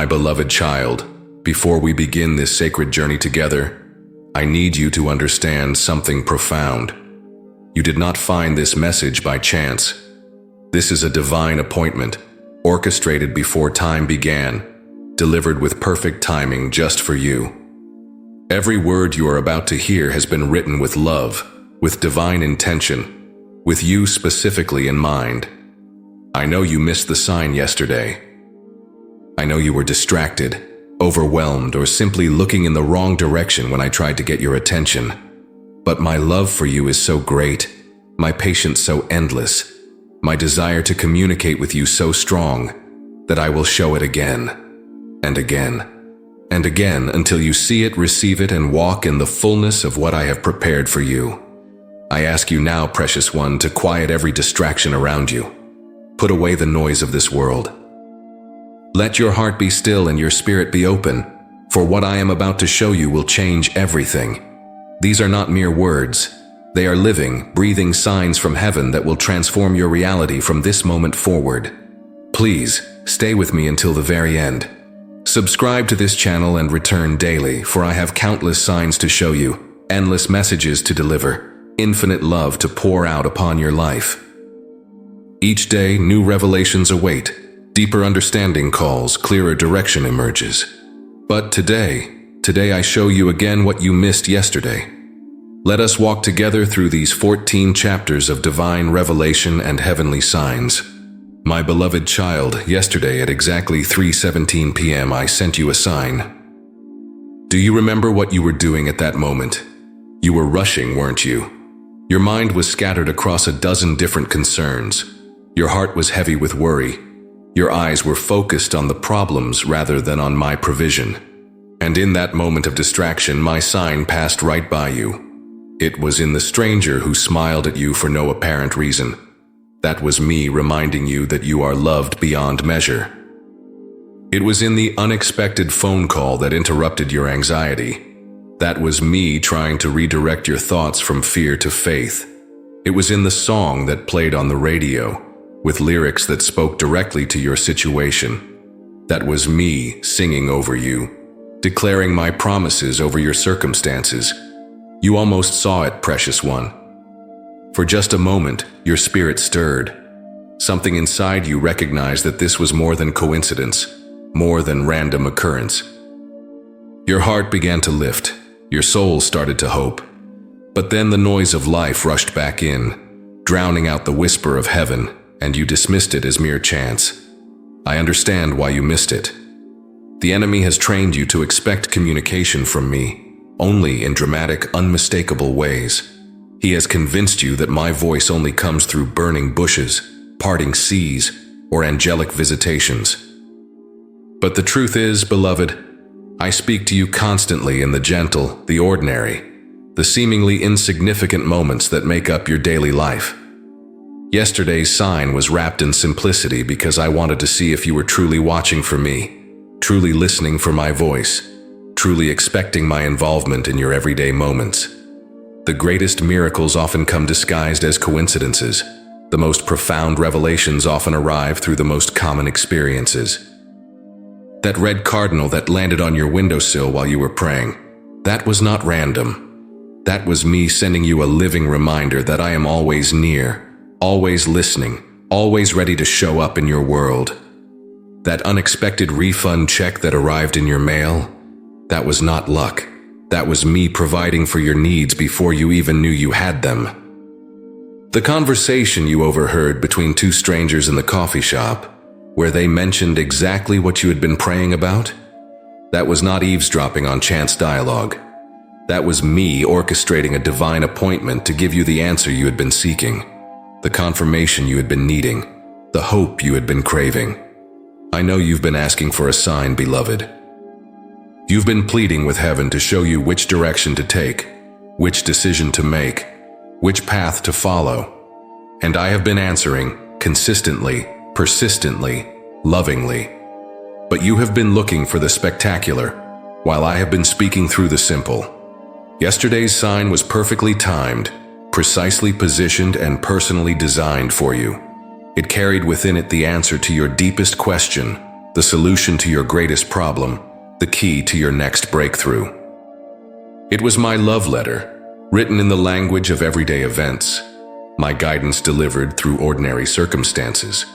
My beloved child, before we begin this sacred journey together, I need you to understand something profound. You did not find this message by chance. This is a divine appointment, orchestrated before time began, delivered with perfect timing just for you. Every word you are about to hear has been written with love, with divine intention, with you specifically in mind. I know you missed the sign yesterday. I know you were distracted, overwhelmed, or simply looking in the wrong direction when I tried to get your attention. But my love for you is so great, my patience so endless, my desire to communicate with you so strong, that I will show it again, and again, and again, until you see it, receive it, and walk in the fullness of what I have prepared for you. I ask you now, precious one, to quiet every distraction around you. Put away the noise of this world. Let your heart be still and your spirit be open, for what I am about to show you will change everything. These are not mere words. They are living, breathing signs from heaven that will transform your reality from this moment forward. Please, stay with me until the very end. Subscribe to this channel and return daily, for I have countless signs to show you, endless messages to deliver, infinite love to pour out upon your life. Each day, new revelations await, deeper understanding calls, clearer direction emerges. But today I show you again what you missed yesterday. Let us walk together through these 14 chapters of divine revelation and heavenly signs. My beloved child, yesterday at exactly 3:17 p.m. I sent you a sign. Do you remember what you were doing at that moment? You were rushing, weren't you? Your mind was scattered across a dozen different concerns. Your heart was heavy with worry. Your eyes were focused on the problems rather than on my provision. And in that moment of distraction, my sign passed right by you. It was in the stranger who smiled at you for no apparent reason. That was me reminding you that you are loved beyond measure. It was in the unexpected phone call that interrupted your anxiety. That was me trying to redirect your thoughts from fear to faith. It was in the song that played on the radio, with lyrics that spoke directly to your situation. That was me singing over you, declaring my promises over your circumstances. You almost saw it, precious one. For just a moment, your spirit stirred. Something inside you recognized that this was more than coincidence, more than random occurrence. Your heart began to lift, your soul started to hope. But then the noise of life rushed back in, drowning out the whisper of heaven, and you dismissed it as mere chance. I understand why you missed it. The enemy has trained you to expect communication from me, only in dramatic, unmistakable ways. He has convinced you that my voice only comes through burning bushes, parting seas, or angelic visitations. But the truth is, beloved, I speak to you constantly in the gentle, the ordinary, the seemingly insignificant moments that make up your daily life. Yesterday's sign was wrapped in simplicity because I wanted to see if you were truly watching for me, truly listening for my voice, truly expecting my involvement in your everyday moments. The greatest miracles often come disguised as coincidences. The most profound revelations often arrive through the most common experiences. That red cardinal that landed on your windowsill while you were praying, that was not random. That was me sending you a living reminder that I am always near, always listening, always ready to show up in your world. That unexpected refund check that arrived in your mail, that was not luck. That was me providing for your needs before you even knew you had them. The conversation you overheard between two strangers in the coffee shop, where they mentioned exactly what you had been praying about, that was not eavesdropping on chance dialogue. That was me orchestrating a divine appointment to give you the answer you had been seeking, the confirmation you had been needing, the hope you had been craving. I know you've been asking for a sign, beloved. You've been pleading with heaven to show you which direction to take, which decision to make, which path to follow. And I have been answering, consistently, persistently, lovingly. But you have been looking for the spectacular, while I have been speaking through the simple. Yesterday's sign was perfectly timed, precisely positioned and personally designed for you. It carried within it the answer to your deepest question, the solution to your greatest problem, the key to your next breakthrough. It was my love letter, written in the language of everyday events, my guidance delivered through ordinary circumstances,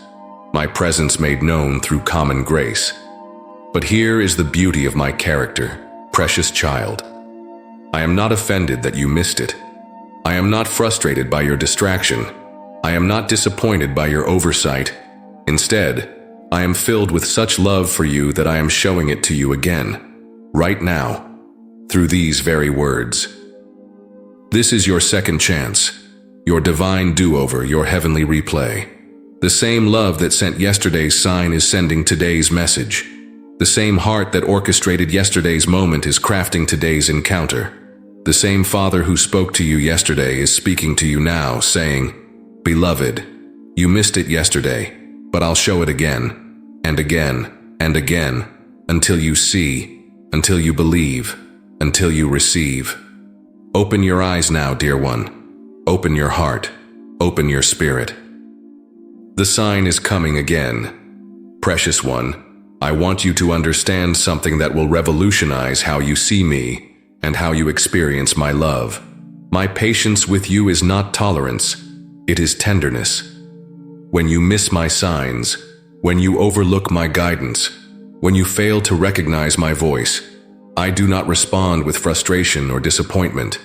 my presence made known through common grace. But here is the beauty of my character, precious child. I am not offended that you missed it. I am not frustrated by your distraction. I am not disappointed by your oversight. Instead, I am filled with such love for you that I am showing it to you again, right now, through these very words. This is your second chance, your divine do-over, your heavenly replay. The same love that sent yesterday's sign is sending today's message. The same heart that orchestrated yesterday's moment is crafting today's encounter. The same Father who spoke to you yesterday is speaking to you now, saying, "Beloved, you missed it yesterday, but I'll show it again, and again, and again, until you see, until you believe, until you receive." Open your eyes now, dear one. Open your heart. Open your spirit. The sign is coming again. Precious one, I want you to understand something that will revolutionize how you see me and how you experience my love. My patience with you is not tolerance, it is tenderness. When you miss my signs, when you overlook my guidance, when you fail to recognize my voice, I do not respond with frustration or disappointment.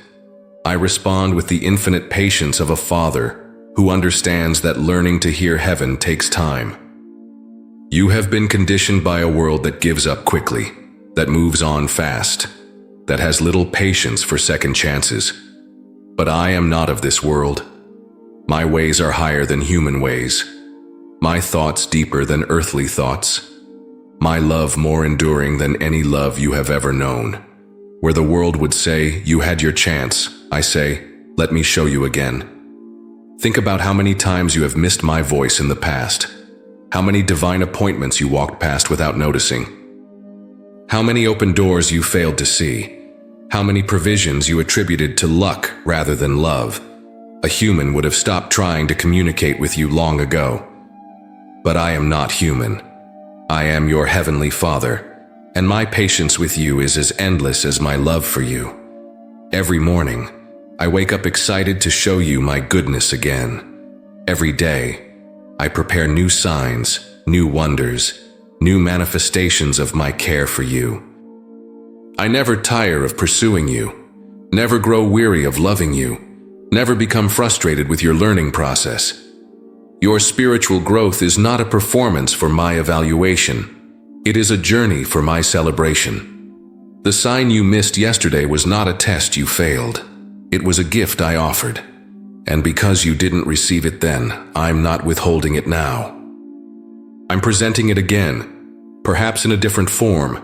I respond with the infinite patience of a father who understands that learning to hear heaven takes time. You have been conditioned by a world that gives up quickly, that moves on fast, that has little patience for second chances. But I am not of this world. My ways are higher than human ways. My thoughts deeper than earthly thoughts. My love more enduring than any love you have ever known. Where the world would say, "You had your chance," I say, "Let me show you again." Think about how many times you have missed my voice in the past. How many divine appointments you walked past without noticing. How many open doors you failed to see. How many provisions you attributed to luck rather than love. A human would have stopped trying to communicate with you long ago. But I am not human. I am your heavenly Father, and my patience with you is as endless as my love for you. Every morning, I wake up excited to show you my goodness again. Every day, I prepare new signs, new wonders, new manifestations of my care for you. I never tire of pursuing you, never grow weary of loving you, never become frustrated with your learning process. Your spiritual growth is not a performance for my evaluation. It is a journey for my celebration. The sign you missed yesterday was not a test you failed. It was a gift I offered. And because you didn't receive it then, I'm not withholding it now. I'm presenting it again, perhaps in a different form,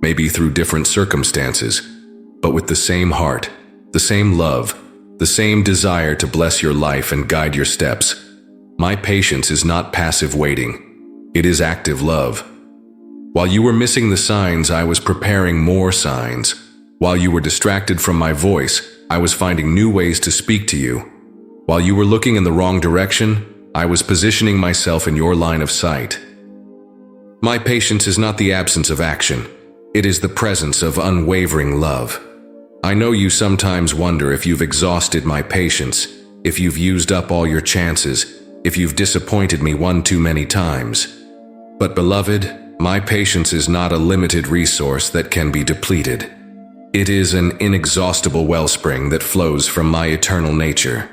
maybe through different circumstances, but with the same heart, the same love, the same desire to bless your life and guide your steps. My patience is not passive waiting. It is active love. While you were missing the signs, I was preparing more signs. While you were distracted from my voice, I was finding new ways to speak to you. While you were looking in the wrong direction, I was positioning myself in your line of sight. My patience is not the absence of action. It is the presence of unwavering love. I know you sometimes wonder if you've exhausted my patience, if you've used up all your chances, if you've disappointed me one too many times. But beloved, my patience is not a limited resource that can be depleted. It is an inexhaustible wellspring that flows from my eternal nature.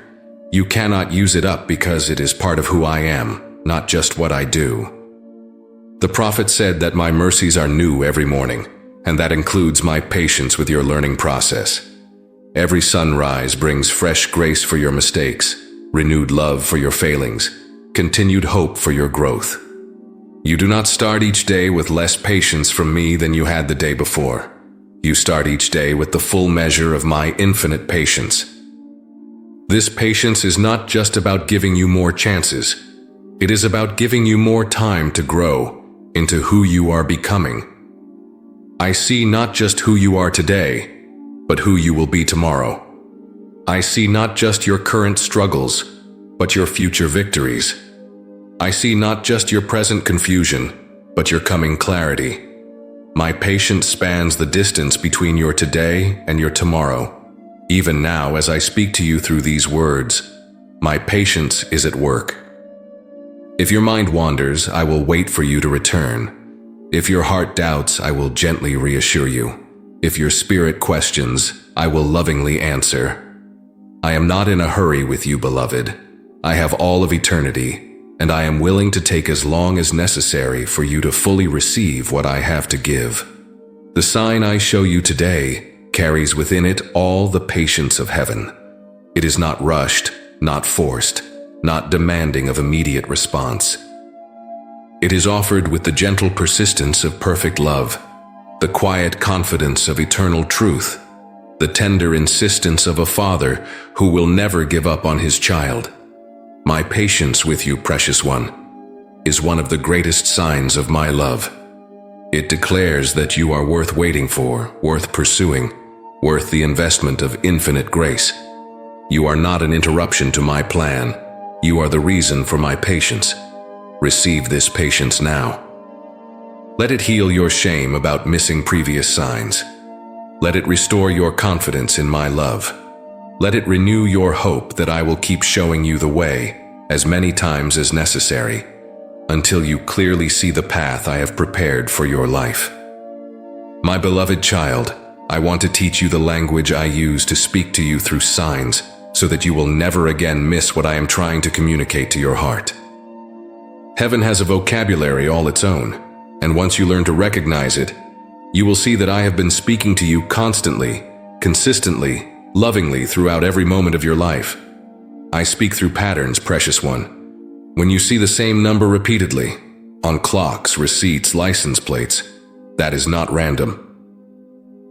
You cannot use it up because it is part of who I am, not just what I do. The prophet said that my mercies are new every morning, and that includes my patience with your learning process. Every sunrise brings fresh grace for your mistakes, renewed love for your failings, continued hope for your growth. You do not start each day with less patience from me than you had the day before. You start each day with the full measure of my infinite patience. This patience is not just about giving you more chances. It is about giving you more time to grow into who you are becoming. I see not just who you are today, but who you will be tomorrow. I see not just your current struggles, but your future victories. I see not just your present confusion, but your coming clarity. My patience spans the distance between your today and your tomorrow. Even now, as I speak to you through these words, my patience is at work. If your mind wanders, I will wait for you to return. If your heart doubts, I will gently reassure you. If your spirit questions, I will lovingly answer. I am not in a hurry with you, beloved. I have all of eternity, and I am willing to take as long as necessary for you to fully receive what I have to give. The sign I show you today carries within it all the patience of heaven. It is not rushed, not forced, not demanding of immediate response. It is offered with the gentle persistence of perfect love, the quiet confidence of eternal truth, the tender insistence of a father who will never give up on his child. My patience with you, precious one, is one of the greatest signs of my love. It declares that you are worth waiting for, worth pursuing, worth the investment of infinite grace. You are not an interruption to my plan. You are the reason for my patience. Receive this patience now. Let it heal your shame about missing previous signs. Let it restore your confidence in my love. Let it renew your hope that I will keep showing you the way as many times as necessary, until you clearly see the path I have prepared for your life. My beloved child, I want to teach you the language I use to speak to you through signs, so that you will never again miss what I am trying to communicate to your heart. Heaven has a vocabulary all its own, and once you learn to recognize it, you will see that I have been speaking to you constantly, consistently, lovingly throughout every moment of your life. I speak through patterns, precious one. When you see the same number repeatedly, on clocks, receipts, license plates, that is not random.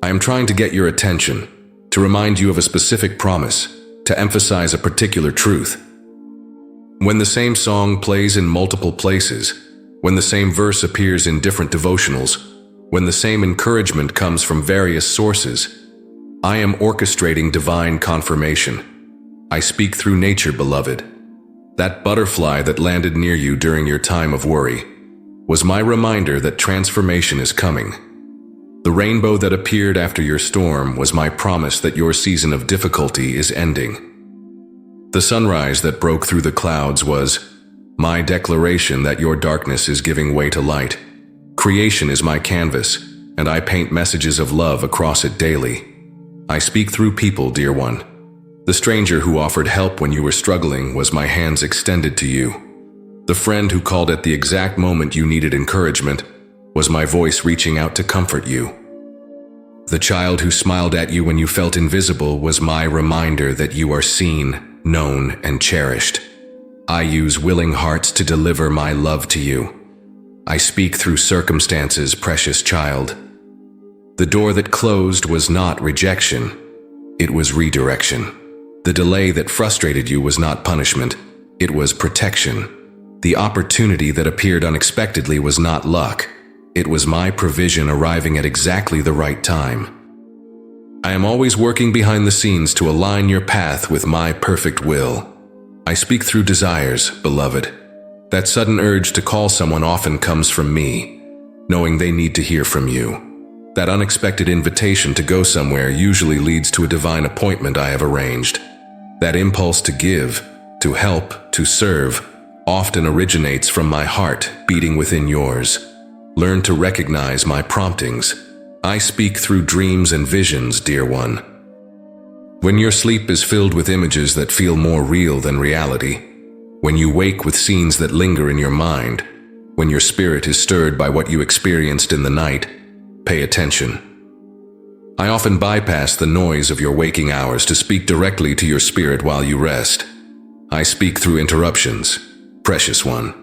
I am trying to get your attention, to remind you of a specific promise, to emphasize a particular truth. When the same song plays in multiple places, when the same verse appears in different devotionals, when the same encouragement comes from various sources, I am orchestrating divine confirmation. I speak through nature, beloved. That butterfly that landed near you during your time of worry was my reminder that transformation is coming. The rainbow that appeared after your storm was my promise that your season of difficulty is ending. The sunrise that broke through the clouds was my declaration that your darkness is giving way to light. Creation is my canvas, and I paint messages of love across it daily. I speak through people, dear one. The stranger who offered help when you were struggling was my hands extended to you. The friend who called at the exact moment you needed encouragement was my voice reaching out to comfort you. The child who smiled at you when you felt invisible was my reminder that you are seen, known, and cherished. I use willing hearts to deliver my love to you. I speak through circumstances, precious child. The door that closed was not rejection, it was redirection. The delay that frustrated you was not punishment, it was protection. The opportunity that appeared unexpectedly was not luck, it was my provision arriving at exactly the right time. I am always working behind the scenes to align your path with my perfect will. I speak through desires, beloved. That sudden urge to call someone often comes from me, knowing they need to hear from you. That unexpected invitation to go somewhere usually leads to a divine appointment I have arranged. That impulse to give, to help, to serve, often originates from my heart beating within yours. Learn to recognize my promptings. I speak through dreams and visions, dear one. When your sleep is filled with images that feel more real than reality, when you wake with scenes that linger in your mind, when your spirit is stirred by what you experienced in the night, pay attention. I often bypass the noise of your waking hours to speak directly to your spirit while you rest. I speak through interruptions, precious one.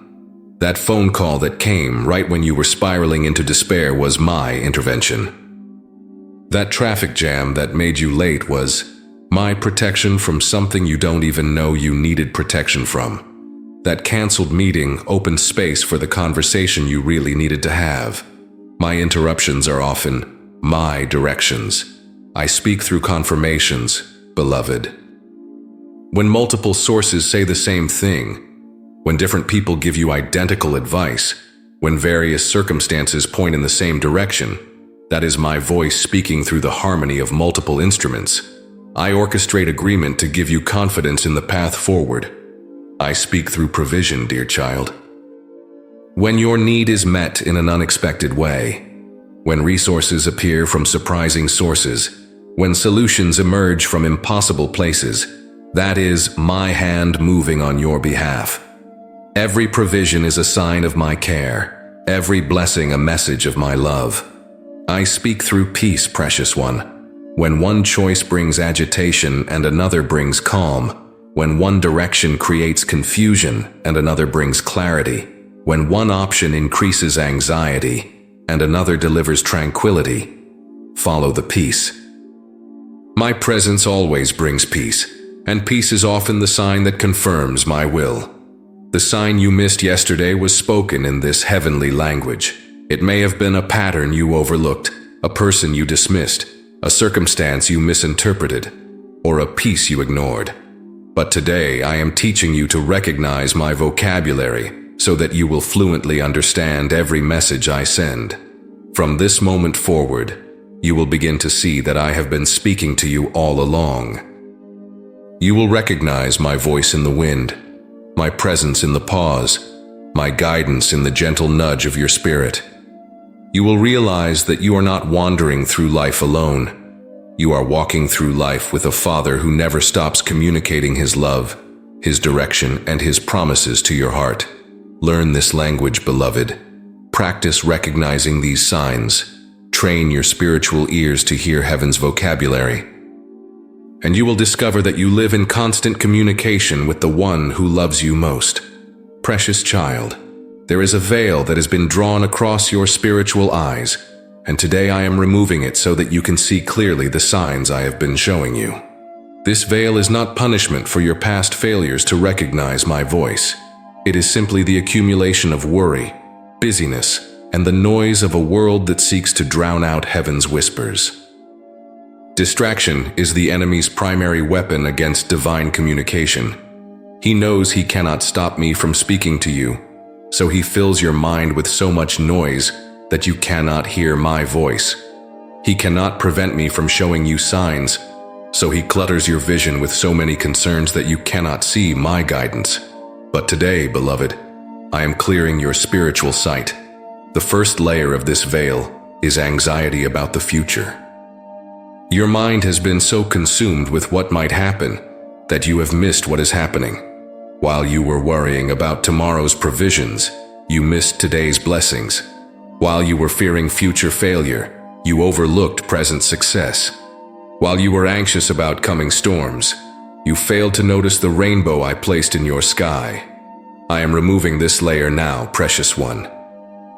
That phone call that came right when you were spiraling into despair was my intervention. That traffic jam that made you late was my protection from something you don't even know you needed protection from. That canceled meeting opened space for the conversation you really needed to have. My interruptions are often my directions. I speak through confirmations, beloved. When multiple sources say the same thing, when different people give you identical advice, When various circumstances point in the same direction, that is my voice speaking through the harmony of multiple instruments. I orchestrate agreement to give you confidence in the path forward. I speak through provision, dear child. When your need is met in an unexpected way, when resources appear from surprising sources, when solutions emerge from impossible places, that is my hand moving on your behalf. Every provision is a sign of my care, every blessing a message of my love. I speak through peace, precious one. When one choice brings agitation and another brings calm, when one direction creates confusion and another brings clarity, when one option increases anxiety and another delivers tranquility, follow the peace. My presence always brings peace, and peace is often the sign that confirms my will. The sign you missed yesterday was spoken in this heavenly language. It may have been a pattern you overlooked, a person you dismissed, a circumstance you misinterpreted, or a piece you ignored. But today I am teaching you to recognize my vocabulary so that you will fluently understand every message I send. From this moment forward, you will begin to see that I have been speaking to you all along. You will recognize my voice in the wind, my presence in the pause, my guidance in the gentle nudge of your spirit. You will realize that you are not wandering through life alone. You are walking through life with a Father who never stops communicating His love, His direction, and His promises to your heart. Learn this language, beloved. Practice recognizing these signs. Train your spiritual ears to hear heaven's vocabulary. And you will discover that you live in constant communication with the one who loves you most. Precious child, there is a veil that has been drawn across your spiritual eyes, and today I am removing it so that you can see clearly the signs I have been showing you. This veil is not punishment for your past failures to recognize my voice. It is simply the accumulation of worry, busyness, and the noise of a world that seeks to drown out heaven's whispers. Distraction is the enemy's primary weapon against divine communication. He knows he cannot stop me from speaking to you, so he fills your mind with so much noise that you cannot hear my voice. He cannot prevent me from showing you signs, so he clutters your vision with so many concerns that you cannot see my guidance. But today, beloved, I am clearing your spiritual sight. The first layer of this veil is anxiety about the future. Your mind has been so consumed with what might happen that you have missed what is happening. While you were worrying about tomorrow's provisions, you missed today's blessings. While you were fearing future failure, you overlooked present success. While you were anxious about coming storms, you failed to notice the rainbow I placed in your sky. I am removing this layer now, precious one.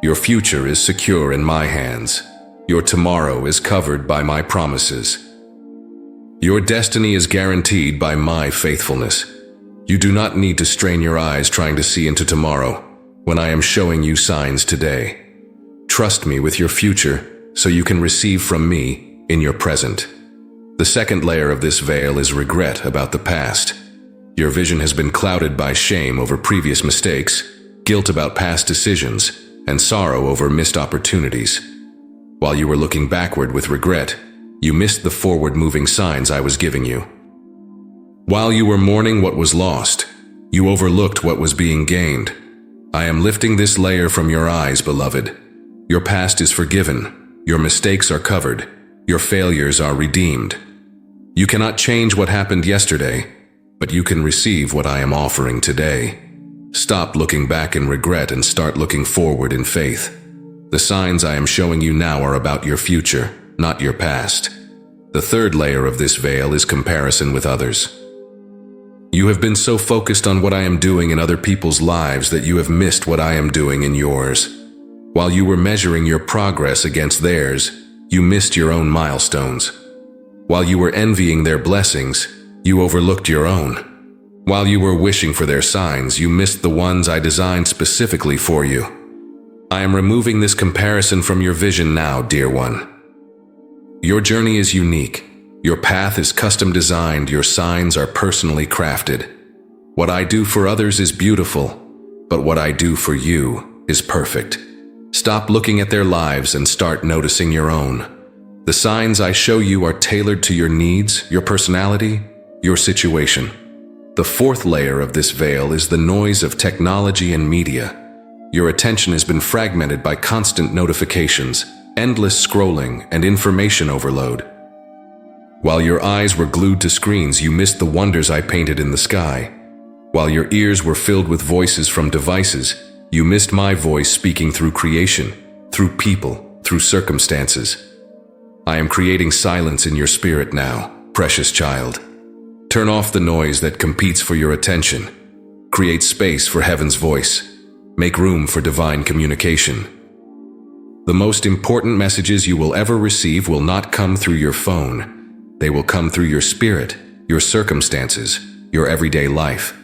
Your future is secure in my hands. Your tomorrow is covered by my promises. Your destiny is guaranteed by my faithfulness. You do not need to strain your eyes trying to see into tomorrow when I am showing you signs today. Trust me with your future so you can receive from me in your present. The second layer of this veil is regret about the past. Your vision has been clouded by shame over previous mistakes, guilt about past decisions, and sorrow over missed opportunities. While you were looking backward with regret, you missed the forward-moving signs I was giving you. While you were mourning what was lost, you overlooked what was being gained. I am lifting this layer from your eyes, beloved. Your past is forgiven. Your mistakes are covered. Your failures are redeemed. You cannot change what happened yesterday, but you can receive what I am offering today. Stop looking back in regret and start looking forward in faith. The signs I am showing you now are about your future, not your past. The third layer of this veil is comparison with others. You have been so focused on what I am doing in other people's lives that you have missed what I am doing in yours. While you were measuring your progress against theirs, you missed your own milestones. While you were envying their blessings, you overlooked your own. While you were wishing for their signs, you missed the ones I designed specifically for you. I am removing this comparison from your vision now, dear one. Your journey is unique. Your path is custom designed. Your signs are personally crafted. What I do for others is beautiful, but what I do for you is perfect. Stop looking at their lives and start noticing your own. The signs I show you are tailored to your needs, your personality, your situation. The fourth layer of this veil is the noise of technology and media. Your attention has been fragmented by constant notifications, endless scrolling, and information overload. While your eyes were glued to screens, you missed the wonders I painted in the sky. While your ears were filled with voices from devices, you missed my voice speaking through creation, through people, through circumstances. I am creating silence in your spirit now, precious child. Turn off the noise that competes for your attention. Create space for heaven's voice. Make room for divine communication. The most important messages you will ever receive will not come through your phone. They will come through your spirit, your circumstances, your everyday life.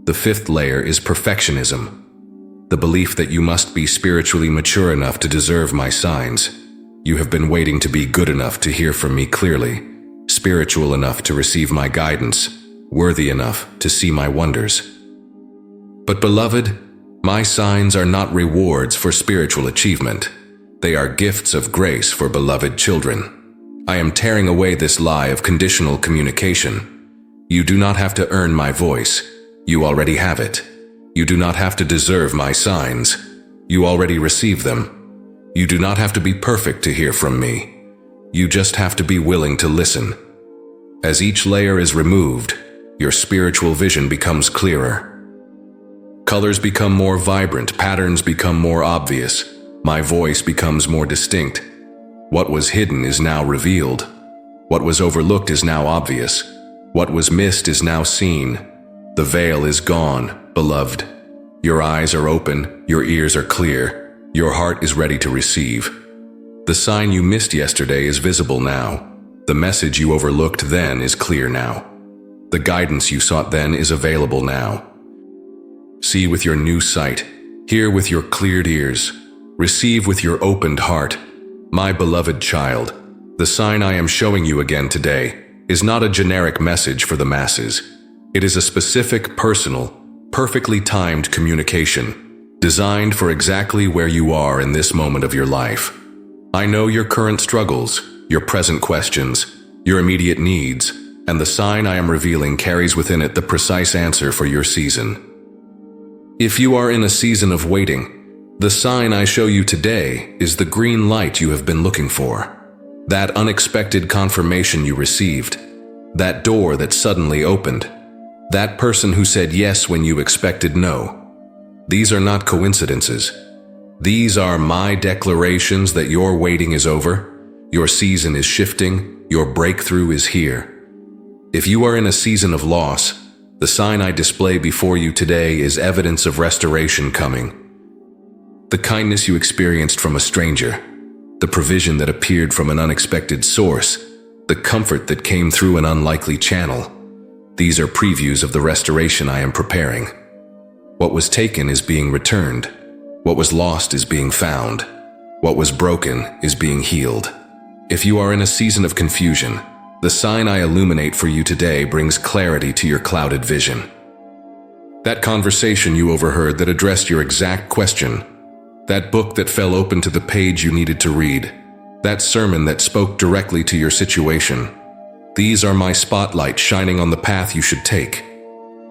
The fifth layer is perfectionism. The belief that you must be spiritually mature enough to deserve my signs. You have been waiting to be good enough to hear from me clearly, spiritual enough to receive my guidance, worthy enough to see my wonders. But beloved, my signs are not rewards for spiritual achievement. They are gifts of grace for beloved children. I am tearing away this lie of conditional communication. You do not have to earn my voice. You already have it. You do not have to deserve my signs. You already receive them. You do not have to be perfect to hear from me. You just have to be willing to listen. As each layer is removed, your spiritual vision becomes clearer. Colors become more vibrant, patterns become more obvious, my voice becomes more distinct. What was hidden is now revealed. What was overlooked is now obvious. What was missed is now seen. The veil is gone, beloved. Your eyes are open, your ears are clear, your heart is ready to receive. The sign you missed yesterday is visible now. The message you overlooked then is clear now. The guidance you sought then is available now. See with your new sight, hear with your cleared ears, receive with your opened heart. My beloved child, the sign I am showing you again today is not a generic message for the masses. It is a specific, personal, perfectly timed communication, designed for exactly where you are in this moment of your life. I know your current struggles, your present questions, your immediate needs, and the sign I am revealing carries within it the precise answer for your season. If you are in a season of waiting, the sign I show you today is the green light you have been looking for. That unexpected confirmation you received. That door that suddenly opened. That person who said yes when you expected no. These are not coincidences. These are my declarations that your waiting is over, your season is shifting, your breakthrough is here. If you are in a season of loss, the sign I display before you today is evidence of restoration coming. The kindness you experienced from a stranger, the provision that appeared from an unexpected source, the comfort that came through an unlikely channel. These are previews of the restoration I am preparing. What was taken is being returned. What was lost is being found. What was broken is being healed. If you are in a season of confusion, the sign I illuminate for you today brings clarity to your clouded vision. That conversation you overheard that addressed your exact question, that book that fell open to the page you needed to read, that sermon that spoke directly to your situation, these are my spotlight shining on the path you should take.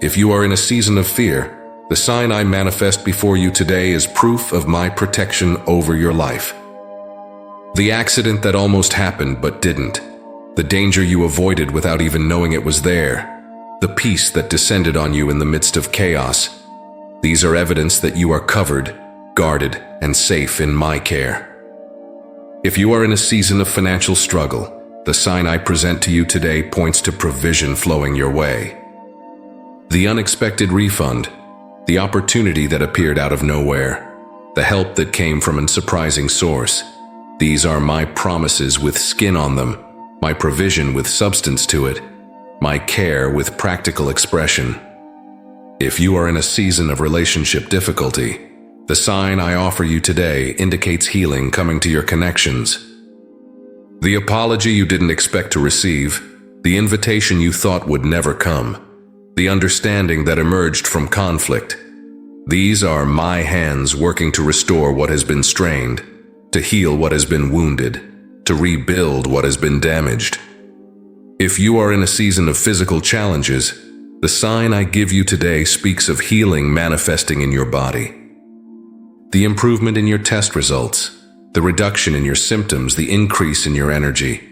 If you are in a season of fear, the sign I manifest before you today is proof of my protection over your life. The accident that almost happened but didn't, the danger you avoided without even knowing it was there, the peace that descended on you in the midst of chaos, these are evidence that you are covered, guarded, and safe in my care. If you are in a season of financial struggle, the sign I present to you today points to provision flowing your way. The unexpected refund, the opportunity that appeared out of nowhere, the help that came from a surprising source. These are my promises with skin on them, my provision with substance to it, my care with practical expression. If you are in a season of relationship difficulty, the sign I offer you today indicates healing coming to your connections. The apology you didn't expect to receive, the invitation you thought would never come, the understanding that emerged from conflict. These are my hands working to restore what has been strained, to heal what has been wounded, to rebuild what has been damaged. If you are in a season of physical challenges, the sign I give you today speaks of healing manifesting in your body. The improvement in your test results, the reduction in your symptoms, the increase in your energy.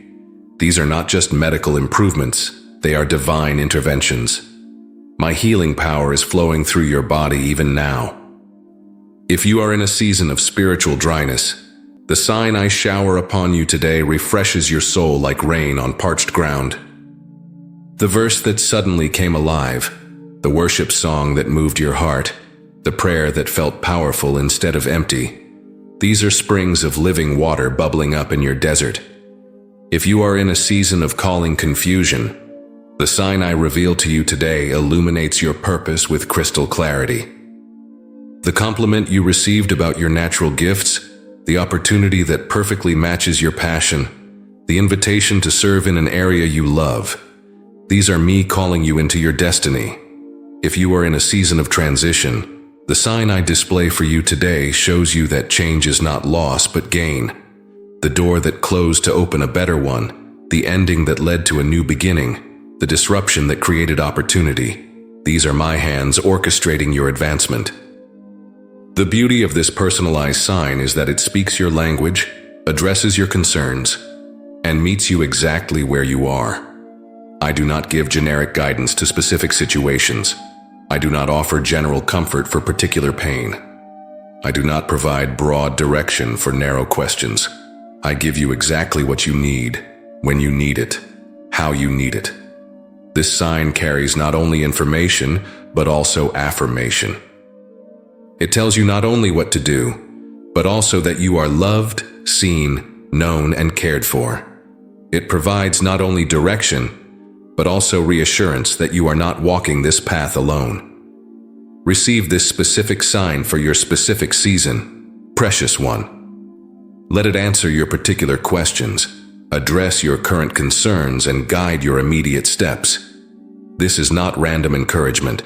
These are not just medical improvements, they are divine interventions. My healing power is flowing through your body even now. If you are in a season of spiritual dryness, the sign I shower upon you today refreshes your soul like rain on parched ground. The verse that suddenly came alive, the worship song that moved your heart, the prayer that felt powerful instead of empty. These are springs of living water bubbling up in your desert. If you are in a season of calling confusion, the sign I reveal to you today illuminates your purpose with crystal clarity. The compliment you received about your natural gifts, the opportunity that perfectly matches your passion, the invitation to serve in an area you love, these are me calling you into your destiny. If you are in a season of transition, the sign I display for you today shows you that change is not loss but gain. The door that closed to open a better one, the ending that led to a new beginning, the disruption that created opportunity. These are my hands orchestrating your advancement. The beauty of this personalized sign is that it speaks your language, addresses your concerns, and meets you exactly where you are. I do not give generic guidance to specific situations. I do not offer general comfort for particular pain. I do not provide broad direction for narrow questions. I give you exactly what you need, when you need it, how you need it. This sign carries not only information, but also affirmation. It tells you not only what to do, but also that you are loved, seen, known, and cared for. It provides not only direction, but also reassurance that you are not walking this path alone. Receive this specific sign for your specific season, precious one. Let it answer your particular questions, address your current concerns, and guide your immediate steps. This is not random encouragement.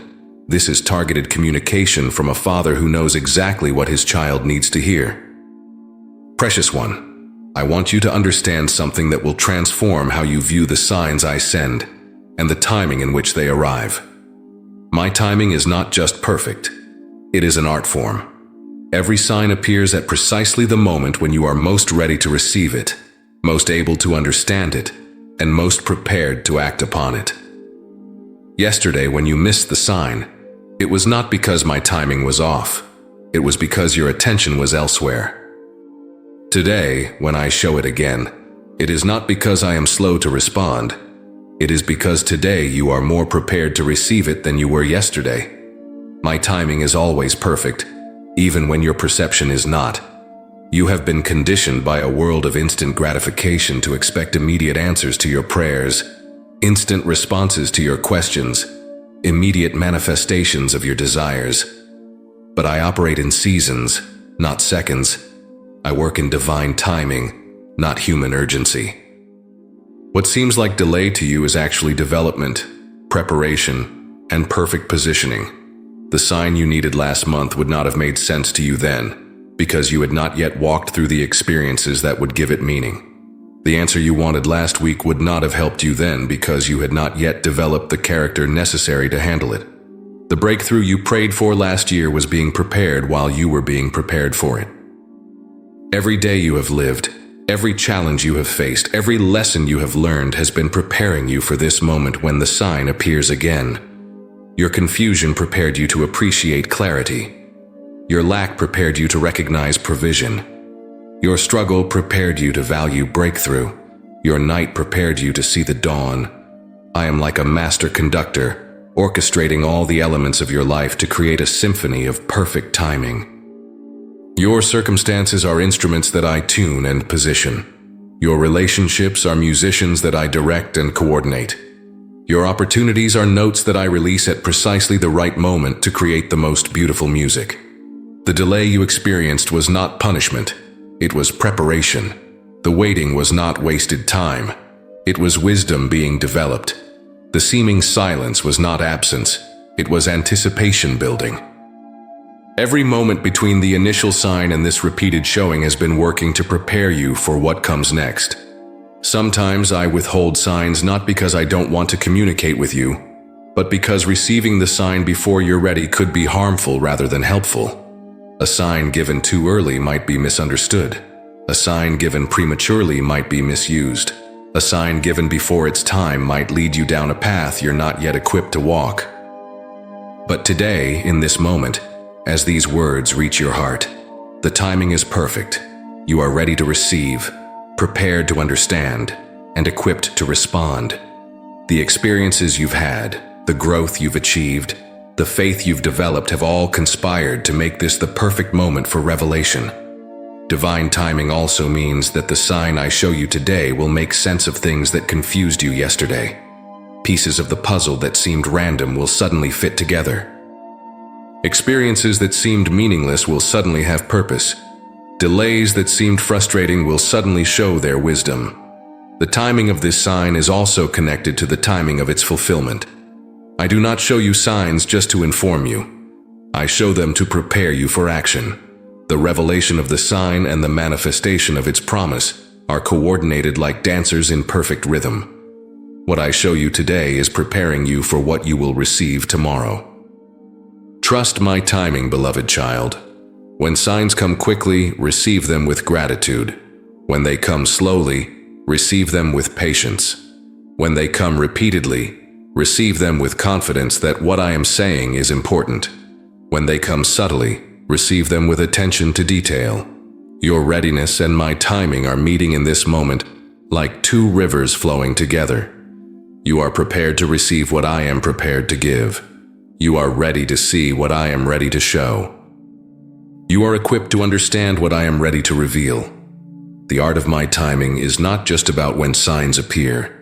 This is targeted communication from a father who knows exactly what his child needs to hear. Precious one, I want you to understand something that will transform how you view the signs I send and the timing in which they arrive. My timing is not just perfect. It is an art form. Every sign appears at precisely the moment when you are most ready to receive it, most able to understand it, and most prepared to act upon it. Yesterday, when you missed the sign, it was not because my timing was off. It was because your attention was elsewhere. Today, when I show it again, it is not because I am slow to respond. It is because today you are more prepared to receive it than you were yesterday. My timing is always perfect, even when your perception is not. You have been conditioned by a world of instant gratification to expect immediate answers to your prayers, instant responses to your questions, immediate manifestations of your desires. But I operate in seasons, not seconds. I work in divine timing, not human urgency. What seems like delay to you is actually development, preparation, and perfect positioning. The sign you needed last month would not have made sense to you then, because you had not yet walked through the experiences that would give it meaning. The answer you wanted last week would not have helped you then because you had not yet developed the character necessary to handle it. The breakthrough you prayed for last year was being prepared while you were being prepared for it. Every day you have lived, every challenge you have faced, every lesson you have learned has been preparing you for this moment when the sign appears again. Your confusion prepared you to appreciate clarity. Your lack prepared you to recognize provision. Your struggle prepared you to value breakthrough. Your night prepared you to see the dawn. I am like a master conductor, orchestrating all the elements of your life to create a symphony of perfect timing. Your circumstances are instruments that I tune and position. Your relationships are musicians that I direct and coordinate. Your opportunities are notes that I release at precisely the right moment to create the most beautiful music. The delay you experienced was not punishment. It was preparation. The waiting was not wasted time. It was wisdom being developed. The seeming silence was not absence. It was anticipation building. Every moment between the initial sign and this repeated showing has been working to prepare you for what comes next. Sometimes I withhold signs not because I don't want to communicate with you, but because receiving the sign before you're ready could be harmful rather than helpful. A sign given too early might be misunderstood. A sign given prematurely might be misused. A sign given before its time might lead you down a path you're not yet equipped to walk. But today, in this moment, as these words reach your heart, the timing is perfect. You are ready to receive, prepared to understand, and equipped to respond. The experiences you've had, the growth you've achieved, the faith you've developed have all conspired to make this the perfect moment for revelation. Divine timing also means that the sign I show you today will make sense of things that confused you yesterday. Pieces of the puzzle that seemed random will suddenly fit together. Experiences that seemed meaningless will suddenly have purpose. Delays that seemed frustrating will suddenly show their wisdom. The timing of this sign is also connected to the timing of its fulfillment. I do not show you signs just to inform you. I show them to prepare you for action. The revelation of the sign and the manifestation of its promise are coordinated like dancers in perfect rhythm. What I show you today is preparing you for what you will receive tomorrow. Trust my timing, beloved child. When signs come quickly, receive them with gratitude. When they come slowly, receive them with patience. When they come repeatedly, receive them with confidence that what I am saying is important. When they come subtly, receive them with attention to detail. Your readiness and my timing are meeting in this moment like two rivers flowing together. You are prepared to receive what I am prepared to give. You are ready to see what I am ready to show. You are equipped to understand what I am ready to reveal. The art of my timing is not just about when signs appear.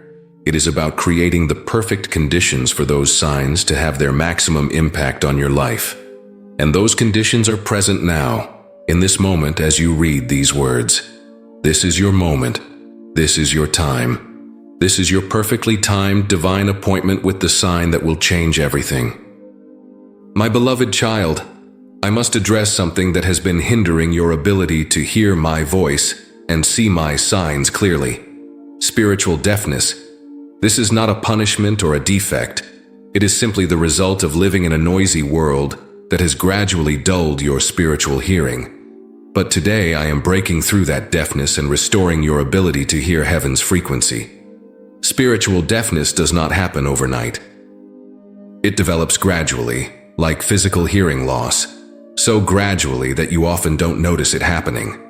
It is about creating the perfect conditions for those signs to have their maximum impact on your life. And those conditions are present now, in this moment as you read these words. This is your moment. This is your time. This is your perfectly timed divine appointment with the sign that will change everything. My beloved child, I must address something that has been hindering your ability to hear my voice and see my signs clearly. Spiritual deafness. This is not a punishment or a defect. It is simply the result of living in a noisy world that has gradually dulled your spiritual hearing. But today I am breaking through that deafness and restoring your ability to hear heaven's frequency. Spiritual deafness does not happen overnight. It develops gradually, like physical hearing loss, so gradually that you often don't notice it happening.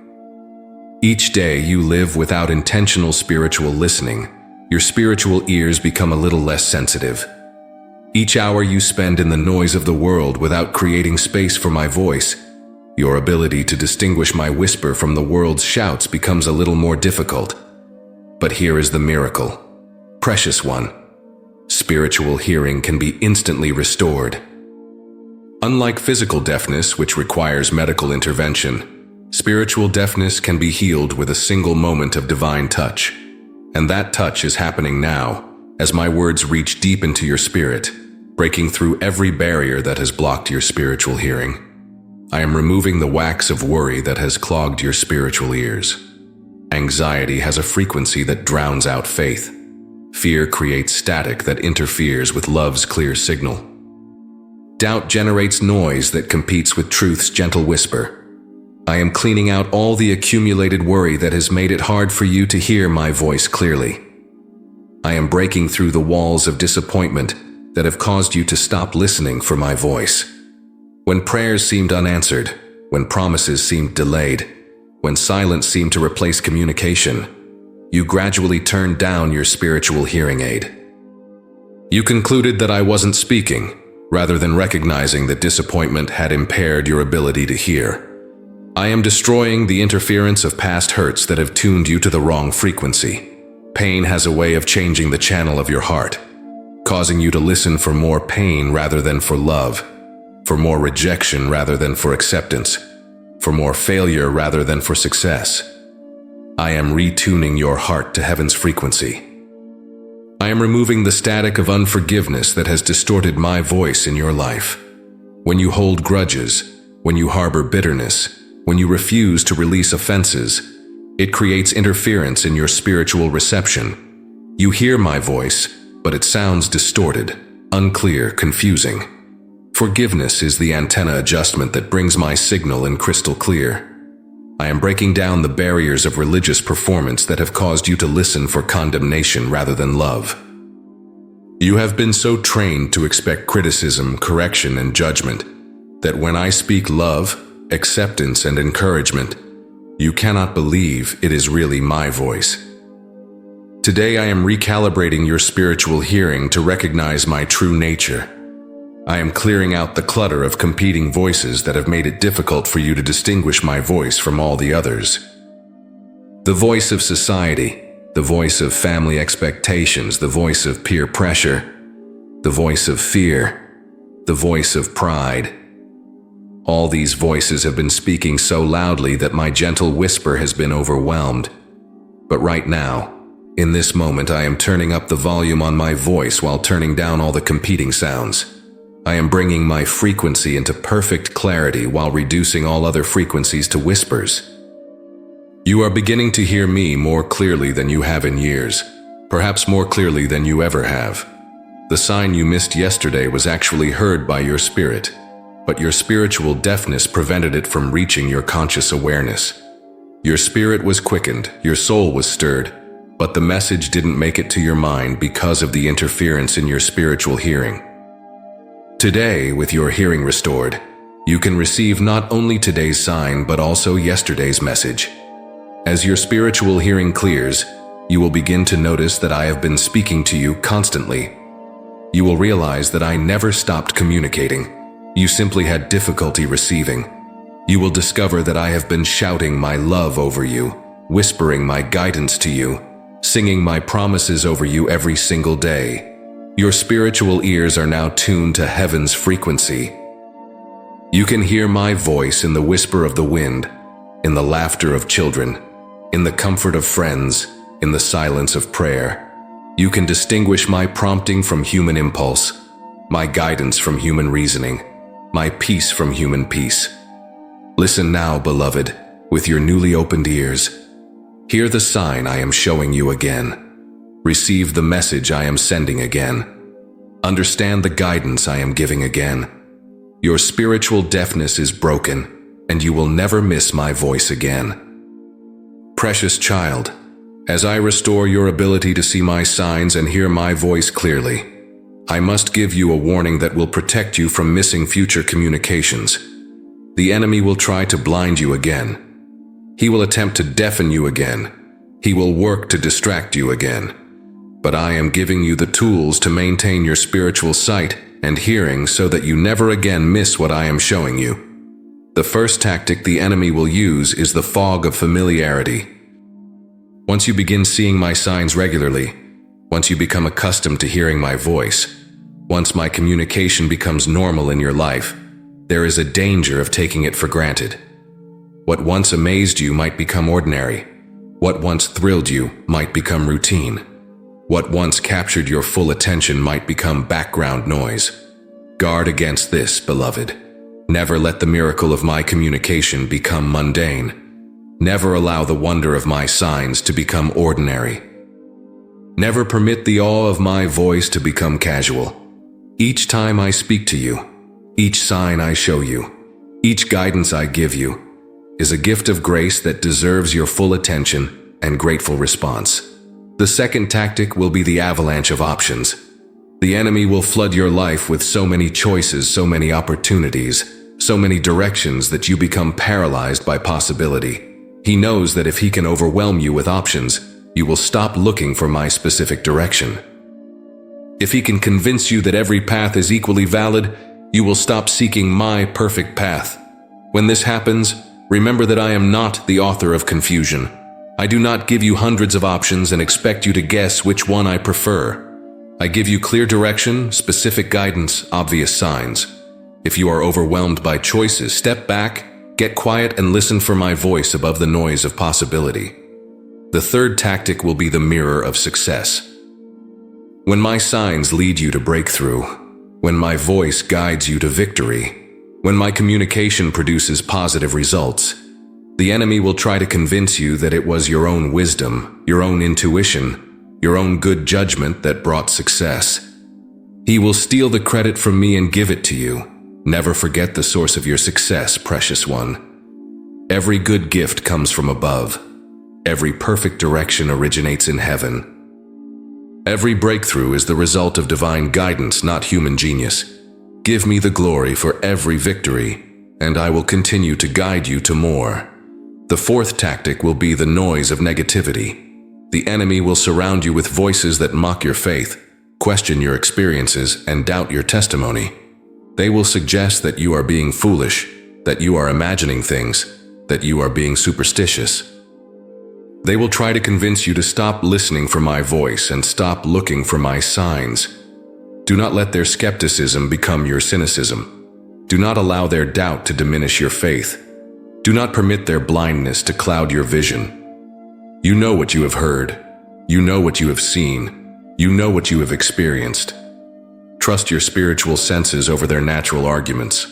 Each day you live without intentional spiritual listening, your spiritual ears become a little less sensitive. Each hour you spend in the noise of the world without creating space for my voice, your ability to distinguish my whisper from the world's shouts becomes a little more difficult. But here is the miracle. Precious one, spiritual hearing can be instantly restored. Unlike physical deafness, which requires medical intervention, spiritual deafness can be healed with a single moment of divine touch. And that touch is happening now, as my words reach deep into your spirit, breaking through every barrier that has blocked your spiritual hearing. I am removing the wax of worry that has clogged your spiritual ears. Anxiety has a frequency that drowns out faith. Fear creates static that interferes with love's clear signal. Doubt generates noise that competes with truth's gentle whisper. I am cleaning out all the accumulated worry that has made it hard for you to hear my voice clearly. I am breaking through the walls of disappointment that have caused you to stop listening for my voice. When prayers seemed unanswered, when promises seemed delayed, when silence seemed to replace communication, you gradually turned down your spiritual hearing aid. You concluded that I wasn't speaking, rather than recognizing that disappointment had impaired your ability to hear. I am destroying the interference of past hurts that have tuned you to the wrong frequency. Pain has a way of changing the channel of your heart, causing you to listen for more pain rather than for love, for more rejection rather than for acceptance, for more failure rather than for success. I am retuning your heart to heaven's frequency. I am removing the static of unforgiveness that has distorted my voice in your life. When you hold grudges, when you harbor bitterness, when you refuse to release offenses, it creates interference in your spiritual reception. You hear my voice, but it sounds distorted, unclear, confusing. Forgiveness is the antenna adjustment that brings my signal in crystal clear. I am breaking down the barriers of religious performance that have caused you to listen for condemnation rather than love. You have been so trained to expect criticism, correction, and judgment that when I speak love, acceptance, and encouragement, you cannot believe it is really my voice. Today I am recalibrating your spiritual hearing to recognize my true nature. I am clearing out the clutter of competing voices that have made it difficult for you to distinguish my voice from all the others. The voice of society, the voice of family expectations, the voice of peer pressure, the voice of fear, the voice of pride. All these voices have been speaking so loudly that my gentle whisper has been overwhelmed. But right now, in this moment, I am turning up the volume on my voice while turning down all the competing sounds. I am bringing my frequency into perfect clarity while reducing all other frequencies to whispers. You are beginning to hear me more clearly than you have in years, perhaps more clearly than you ever have. The sign you missed yesterday was actually heard by your spirit, but your spiritual deafness prevented it from reaching your conscious awareness. Your spirit was quickened, your soul was stirred, but the message didn't make it to your mind because of the interference in your spiritual hearing. Today, with your hearing restored, you can receive not only today's sign but also yesterday's message. As your spiritual hearing clears, you will begin to notice that I have been speaking to you constantly. You will realize that I never stopped communicating. You simply had difficulty receiving. You will discover that I have been shouting my love over you, whispering my guidance to you, singing my promises over you every single day. Your spiritual ears are now tuned to heaven's frequency. You can hear my voice in the whisper of the wind, in the laughter of children, in the comfort of friends, in the silence of prayer. You can distinguish my prompting from human impulse, my guidance from human reasoning, my peace from human peace. Listen now, beloved, with your newly opened ears. Hear the sign I am showing you again. Receive the message I am sending again. Understand the guidance I am giving again. Your spiritual deafness is broken, and you will never miss my voice again. Precious child, as I restore your ability to see my signs and hear my voice clearly, I must give you a warning that will protect you from missing future communications. The enemy will try to blind you again. He will attempt to deafen you again. He will work to distract you again. But I am giving you the tools to maintain your spiritual sight and hearing so that you never again miss what I am showing you. The first tactic the enemy will use is the fog of familiarity. Once you begin seeing my signs regularly, once you become accustomed to hearing my voice, once my communication becomes normal in your life, there is a danger of taking it for granted. What once amazed you might become ordinary. What once thrilled you might become routine. What once captured your full attention might become background noise. Guard against this, beloved. Never let the miracle of my communication become mundane. Never allow the wonder of my signs to become ordinary. Never permit the awe of my voice to become casual. Each time I speak to you, each sign I show you, each guidance I give you, is a gift of grace that deserves your full attention and grateful response. The second tactic will be the avalanche of options. The enemy will flood your life with so many choices, so many opportunities, so many directions that you become paralyzed by possibility. He knows that if he can overwhelm you with options, you will stop looking for my specific direction. If he can convince you that every path is equally valid, you will stop seeking my perfect path. When this happens, remember that I am not the author of confusion. I do not give you hundreds of options and expect you to guess which one I prefer. I give you clear direction, specific guidance, obvious signs. If you are overwhelmed by choices, step back, get quiet, and listen for my voice above the noise of possibility. The third tactic will be the mirror of success. When my signs lead you to breakthrough, when my voice guides you to victory, When my communication produces positive results, the enemy will try to convince you that it was your own wisdom, your own intuition, your own good judgment that brought success. He will steal the credit from me and give it to you. Never forget the source of your success, precious one. Every good gift comes from above. Every perfect direction originates in heaven. Every breakthrough is the result of divine guidance, not human genius. Give me the glory for every victory, and I will continue to guide you to more. The fourth tactic will be the noise of negativity. The enemy will surround you with voices that mock your faith, question your experiences, and doubt your testimony. They will suggest that you are being foolish, that you are imagining things, that you are being superstitious. They will try to convince you to stop listening for my voice and stop looking for my signs. Do not let their skepticism become your cynicism. Do not allow their doubt to diminish your faith. Do not permit their blindness to cloud your vision. You know what you have heard. You know what you have seen. You know what you have experienced. Trust your spiritual senses over their natural arguments.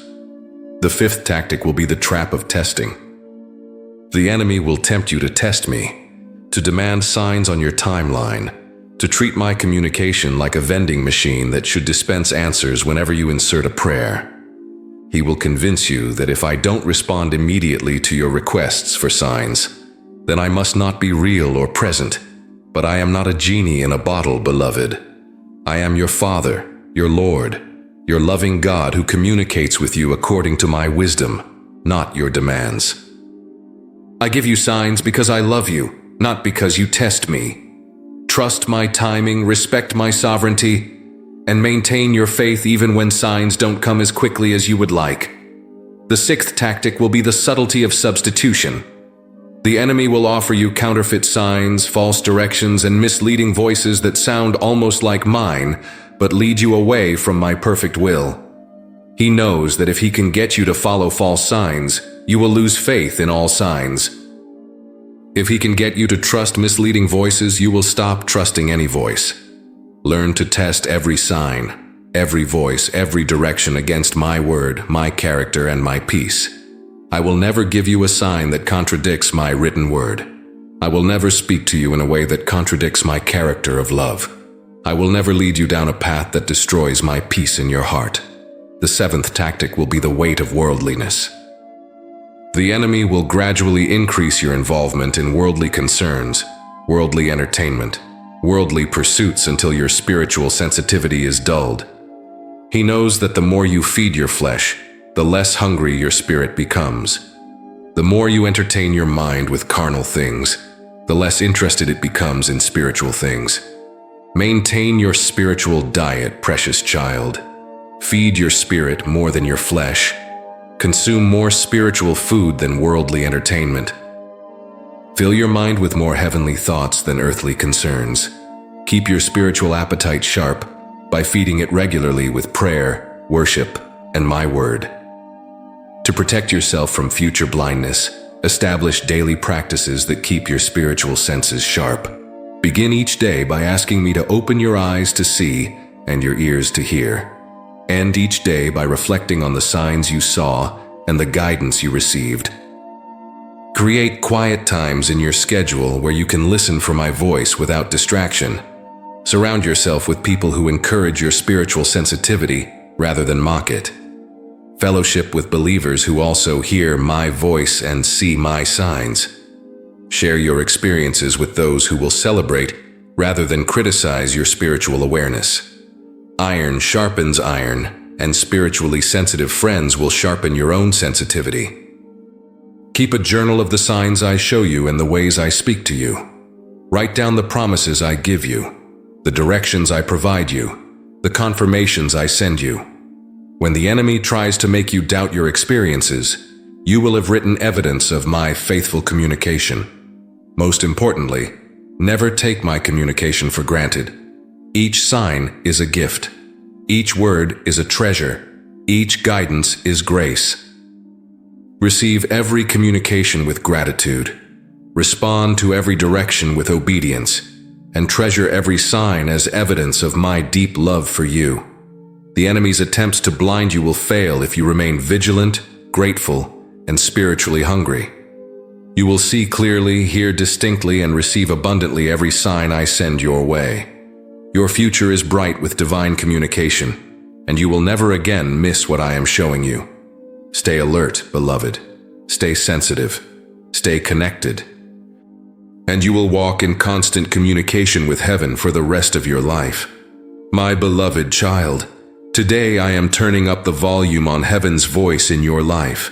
The fifth tactic will be the trap of testing. The enemy will tempt you to test me, to demand signs on your timeline, to treat my communication like a vending machine that should dispense answers whenever you insert a prayer. He will convince you that if I don't respond immediately to your requests for signs, then I must not be real or present. But I am not a genie in a bottle, beloved. I am your Father, your Lord, your loving God who communicates with you according to my wisdom, not your demands. I give you signs because I love you, not because you test me. Trust my timing, respect my sovereignty, and maintain your faith even when signs don't come as quickly as you would like. The sixth tactic will be the subtlety of substitution. The enemy will offer you counterfeit signs, false directions, and misleading voices that sound almost like mine, but lead you away from my perfect will. He knows that if he can get you to follow false signs, you will lose faith in all signs. If he can get you to trust misleading voices, you will stop trusting any voice. Learn to test every sign, every voice, every direction against my word, my character, and my peace. I will never give you a sign that contradicts my written word. I will never speak to you in a way that contradicts my character of love. I will never lead you down a path that destroys my peace in your heart. The seventh tactic will be the weight of worldliness. The enemy will gradually increase your involvement in worldly concerns, worldly entertainment, worldly pursuits until your spiritual sensitivity is dulled. He knows that the more you feed your flesh, the less hungry your spirit becomes. The more you entertain your mind with carnal things, the less interested it becomes in spiritual things. Maintain your spiritual diet, precious child. Feed your spirit more than your flesh. Consume more spiritual food than worldly entertainment. Fill your mind with more heavenly thoughts than earthly concerns. Keep your spiritual appetite sharp by feeding it regularly with prayer, worship, and my word. To protect yourself from future blindness, establish daily practices that keep your spiritual senses sharp. Begin each day by asking me to open your eyes to see and your ears to hear. End each day by reflecting on the signs you saw and the guidance you received. Create quiet times in your schedule where you can listen for my voice without distraction. Surround yourself with people who encourage your spiritual sensitivity rather than mock it. Fellowship with believers who also hear my voice and see my signs. Share your experiences with those who will celebrate rather than criticize your spiritual awareness. Iron sharpens iron, and spiritually sensitive friends will sharpen your own sensitivity. Keep a journal of the signs I show you and the ways I speak to you. Write down the promises I give you, the directions I provide you, the confirmations I send you. When the enemy tries to make you doubt your experiences, you will have written evidence of my faithful communication. Most importantly, never take my communication for granted. Each sign is a gift. Each word is a treasure. Each guidance is grace. Receive every communication with gratitude. Respond to every direction with obedience, and treasure every sign as evidence of my deep love for you. The enemy's attempts to blind you will fail if you remain vigilant, grateful, and spiritually hungry. You will see clearly, hear distinctly, and receive abundantly every sign I send your way. Your future is bright with divine communication, and you will never again miss what I am showing you. Stay alert, beloved. Stay sensitive. Stay connected. And you will walk in constant communication with heaven for the rest of your life. My beloved child, today I am turning up the volume on heaven's voice in your life.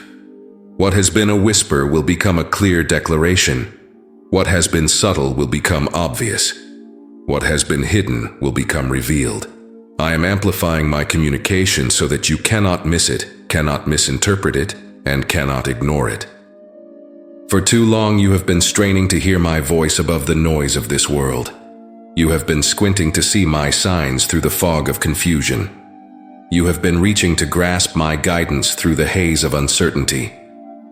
What has been a whisper will become a clear declaration. What has been subtle will become obvious. What has been hidden will become revealed. I am amplifying my communication so that you cannot miss it, cannot misinterpret it, and cannot ignore it. For too long you have been straining to hear my voice above the noise of this world. You have been squinting to see my signs through the fog of confusion. You have been reaching to grasp my guidance through the haze of uncertainty.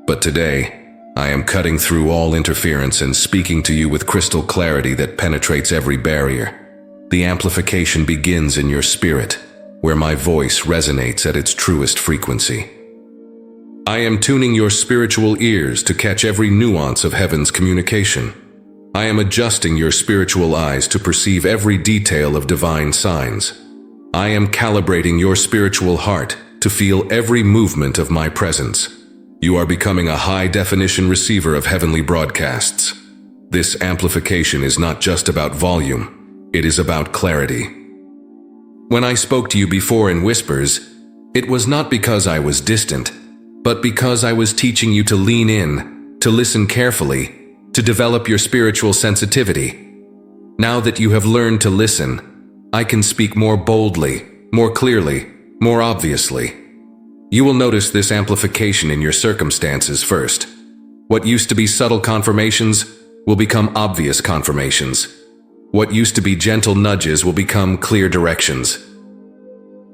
But today, I am cutting through all interference and speaking to you with crystal clarity that penetrates every barrier. The amplification begins in your spirit, where my voice resonates at its truest frequency. I am tuning your spiritual ears to catch every nuance of heaven's communication. I am adjusting your spiritual eyes to perceive every detail of divine signs. I am calibrating your spiritual heart to feel every movement of my presence. You are becoming a high-definition receiver of heavenly broadcasts. This amplification is not just about volume, it is about clarity. When I spoke to you before in whispers, it was not because I was distant, but because I was teaching you to lean in, to listen carefully, to develop your spiritual sensitivity. Now that you have learned to listen, I can speak more boldly, more clearly, more obviously. You will notice this amplification in your circumstances first. What used to be subtle confirmations will become obvious confirmations. What used to be gentle nudges will become clear directions.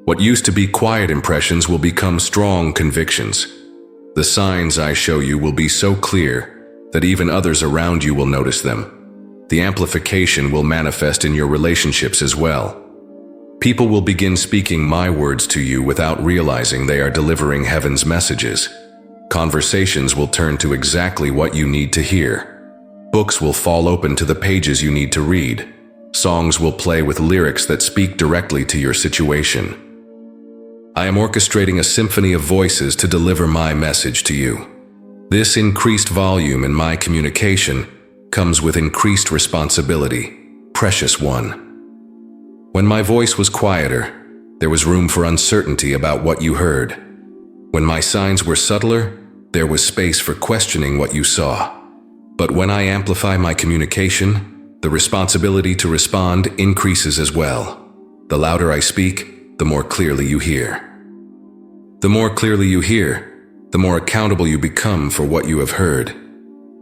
What used to be quiet impressions will become strong convictions. The signs I show you will be so clear that even others around you will notice them. The amplification will manifest in your relationships as well. People will begin speaking my words to you without realizing they are delivering heaven's messages. Conversations will turn to exactly what you need to hear. Books will fall open to the pages you need to read. Songs will play with lyrics that speak directly to your situation. I am orchestrating a symphony of voices to deliver my message to you. This increased volume in my communication comes with increased responsibility, precious one. When my voice was quieter, there was room for uncertainty about what you heard. When my signs were subtler, there was space for questioning what you saw. But when I amplify my communication, the responsibility to respond increases as well. The louder I speak, the more clearly you hear. The more clearly you hear, the more accountable you become for what you have heard.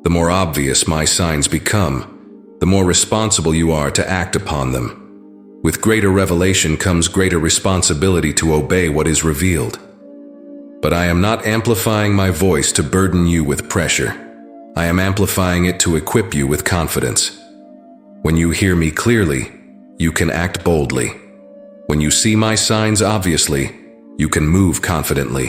The more obvious my signs become, the more responsible you are to act upon them. With greater revelation comes greater responsibility to obey what is revealed. But I am not amplifying my voice to burden you with pressure. I am amplifying it to equip you with confidence. When you hear me clearly, you can act boldly. When you see my signs obviously, you can move confidently.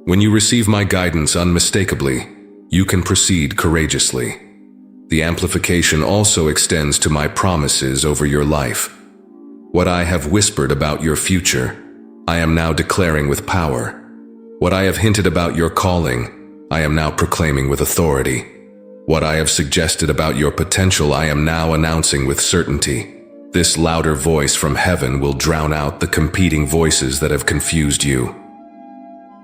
When you receive my guidance unmistakably, you can proceed courageously. The amplification also extends to my promises over your life. What I have whispered about your future, I am now declaring with power. What I have hinted about your calling, I am now proclaiming with authority. What I have suggested about your potential, I am now announcing with certainty. This louder voice from heaven will drown out the competing voices that have confused you.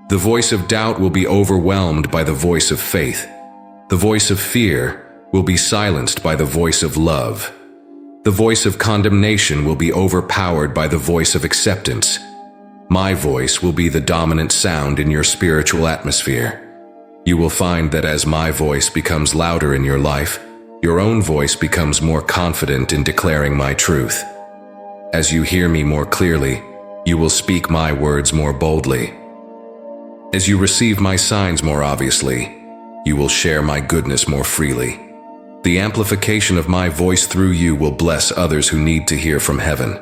The voice of doubt will be overwhelmed by the voice of faith. The voice of fear will be silenced by the voice of love. The voice of condemnation will be overpowered by the voice of acceptance. My voice will be the dominant sound in your spiritual atmosphere. You will find that as my voice becomes louder in your life, your own voice becomes more confident in declaring my truth. As you hear me more clearly, you will speak my words more boldly. As you receive my signs more obviously, you will share my goodness more freely. The amplification of my voice through you will bless others who need to hear from heaven.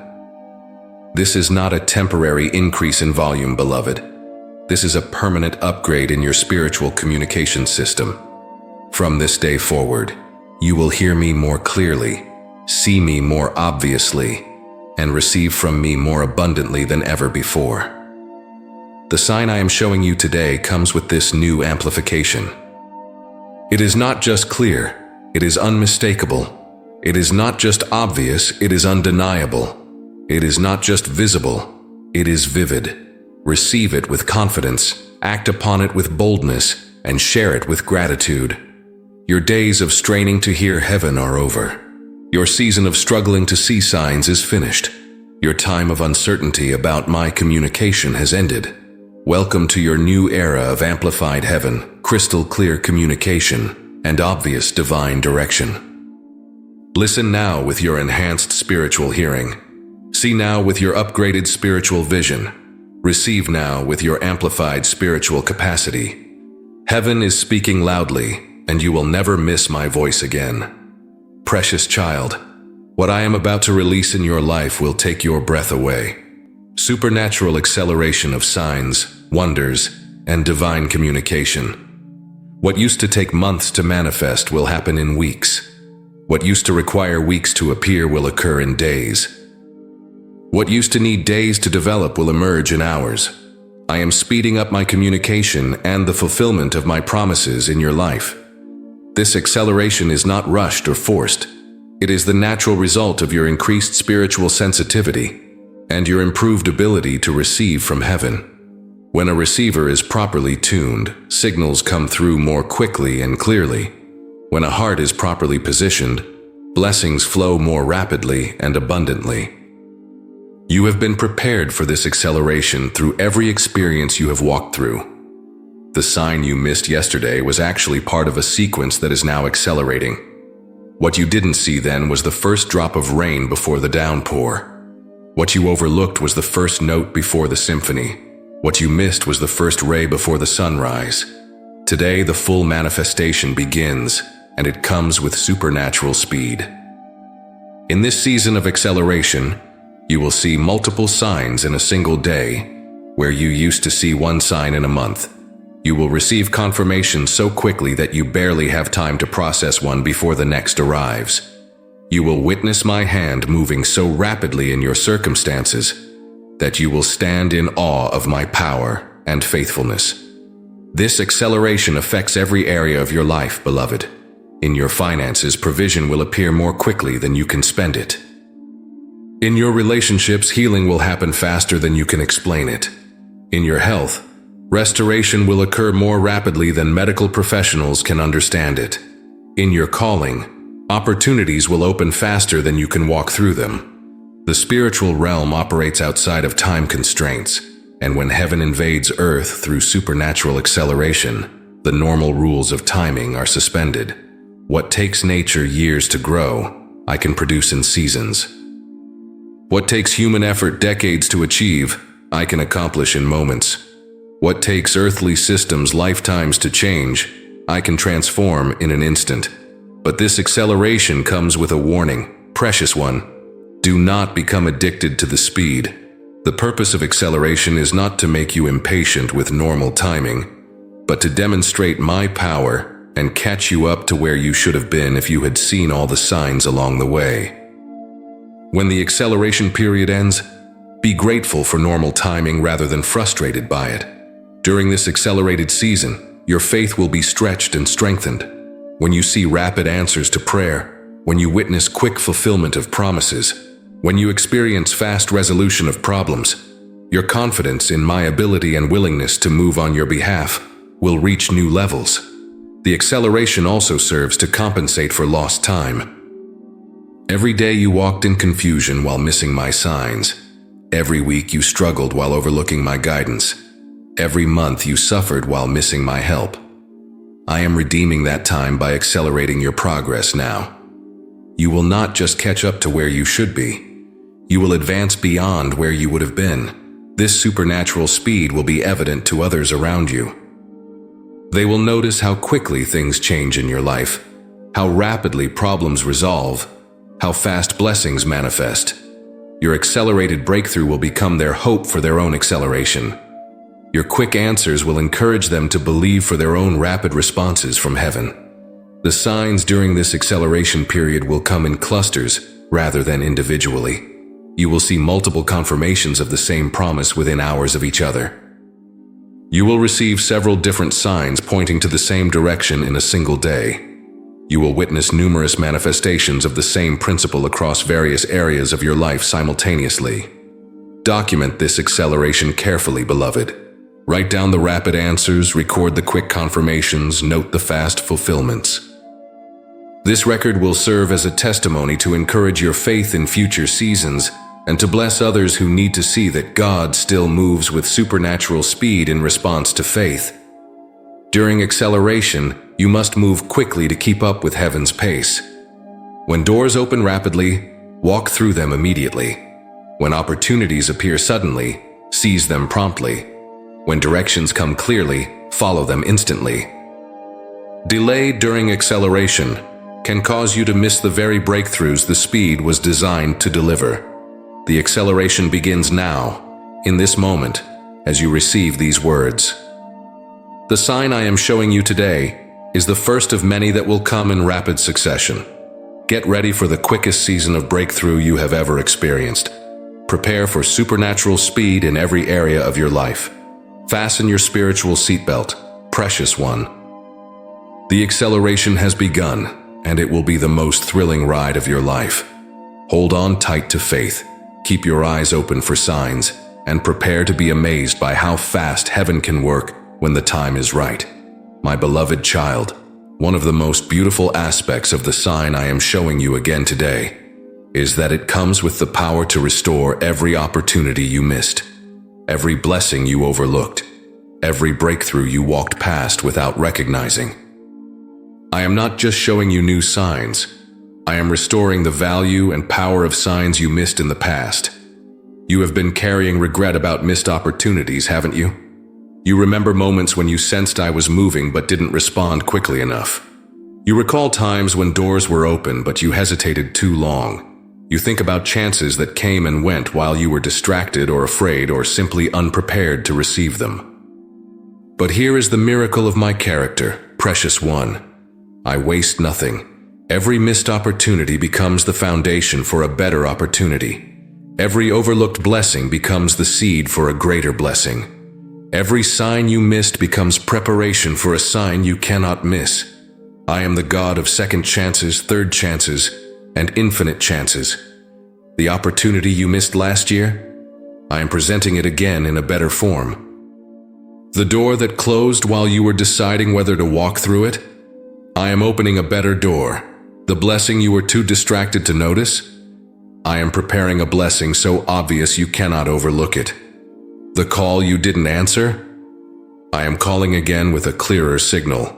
This is not a temporary increase in volume, beloved. This is a permanent upgrade in your spiritual communication system. From this day forward, you will hear me more clearly, see me more obviously, and receive from me more abundantly than ever before. The sign I am showing you today comes with this new amplification. It is not just clear, it is unmistakable. It is not just obvious, it is undeniable. It is not just visible, it is vivid. Receive it with confidence, act upon it with boldness, and share it with gratitude. Your days of straining to hear heaven are over. Your season of struggling to see signs is finished. Your time of uncertainty about my communication has ended. Welcome to your new era of amplified heaven, crystal clear communication, and obvious divine direction. Listen now with your enhanced spiritual hearing. See now with your upgraded spiritual vision. Receive now with your amplified spiritual capacity. Heaven is speaking loudly, and you will never miss my voice again. Precious child, what I am about to release in your life will take your breath away. Supernatural acceleration of signs, wonders, and divine communication. What used to take months to manifest will happen in weeks. What used to require weeks to appear will occur in days. What used to need days to develop will emerge in hours. I am speeding up my communication and the fulfillment of my promises in your life. This acceleration is not rushed or forced. It is the natural result of your increased spiritual sensitivity and your improved ability to receive from heaven. When a receiver is properly tuned, signals come through more quickly and clearly. When a heart is properly positioned, blessings flow more rapidly and abundantly. You have been prepared for this acceleration through every experience you have walked through. The sign you missed yesterday was actually part of a sequence that is now accelerating. What you didn't see then was the first drop of rain before the downpour. What you overlooked was the first note before the symphony. What you missed was the first ray before the sunrise. Today, the full manifestation begins, and it comes with supernatural speed. In this season of acceleration, you will see multiple signs in a single day, where you used to see one sign in a month. You will receive confirmation so quickly that you barely have time to process one before the next arrives. You will witness my hand moving so rapidly in your circumstances that you will stand in awe of my power and faithfulness. This acceleration affects every area of your life, beloved. In your finances, provision will appear more quickly than you can spend it. In your relationships, healing will happen faster than you can explain it. In your health, restoration will occur more rapidly than medical professionals can understand it. In your calling, opportunities will open faster than you can walk through them. The spiritual realm operates outside of time constraints, and when heaven invades earth through supernatural acceleration, the normal rules of timing are suspended. What takes nature years to grow, I can produce in seasons. What takes human effort decades to achieve, I can accomplish in moments. What takes earthly systems lifetimes to change, I can transform in an instant. But this acceleration comes with a warning, precious one. Do not become addicted to the speed. The purpose of acceleration is not to make you impatient with normal timing, but to demonstrate my power and catch you up to where you should have been if you had seen all the signs along the way. When the acceleration period ends, be grateful for normal timing rather than frustrated by it. During this accelerated season, your faith will be stretched and strengthened. When you see rapid answers to prayer, when you witness quick fulfillment of promises, when you experience fast resolution of problems, your confidence in my ability and willingness to move on your behalf will reach new levels. The acceleration also serves to compensate for lost time. Every day you walked in confusion while missing my signs. Every week you struggled while overlooking my guidance. Every month you suffered while missing my help. I am redeeming that time by accelerating your progress now. You will not just catch up to where you should be. You will advance beyond where you would have been. This supernatural speed will be evident to others around you. They will notice how quickly things change in your life, how rapidly problems resolve, how fast blessings manifest. Your accelerated breakthrough will become their hope for their own acceleration. Your quick answers will encourage them to believe for their own rapid responses from heaven. The signs during this acceleration period will come in clusters rather than individually. You will see multiple confirmations of the same promise within hours of each other. You will receive several different signs pointing to the same direction in a single day. You will witness numerous manifestations of the same principle across various areas of your life simultaneously. Document this acceleration carefully, beloved. Write down the rapid answers, record the quick confirmations, note the fast fulfillments. This record will serve as a testimony to encourage your faith in future seasons and to bless others who need to see that God still moves with supernatural speed in response to faith. During acceleration, you must move quickly to keep up with heaven's pace. When doors open rapidly, walk through them immediately. When opportunities appear suddenly, seize them promptly. When directions come clearly, follow them instantly. Delay during acceleration can cause you to miss the very breakthroughs the speed was designed to deliver. The acceleration begins now, in this moment, as you receive these words. The sign I am showing you today is the first of many that will come in rapid succession. Get ready for the quickest season of breakthrough you have ever experienced. Prepare for supernatural speed in every area of your life. Fasten your spiritual seatbelt, precious one. The acceleration has begun, and it will be the most thrilling ride of your life. Hold on tight to faith. Keep your eyes open for signs, and prepare to be amazed by how fast heaven can work when the time is right. My beloved child, one of the most beautiful aspects of the sign I am showing you again today is that it comes with the power to restore every opportunity you missed, every blessing you overlooked, every breakthrough you walked past without recognizing. I am not just showing you new signs. I am restoring the value and power of signs you missed in the past. You have been carrying regret about missed opportunities, haven't you? You remember moments when you sensed I was moving but didn't respond quickly enough. You recall times when doors were open but you hesitated too long. You think about chances that came and went while you were distracted or afraid or simply unprepared to receive them. But here is the miracle of my character, precious one. I waste nothing. Every missed opportunity becomes the foundation for a better opportunity. Every overlooked blessing becomes the seed for a greater blessing. Every sign you missed becomes preparation for a sign you cannot miss. I am the God of second chances, third chances, and infinite chances. The opportunity you missed last year, I am presenting it again in a better form. The door that closed while you were deciding whether to walk through it, I am opening a better door. The blessing you were too distracted to notice, I am preparing a blessing so obvious you cannot overlook it. The call you didn't answer, I am calling again with a clearer signal.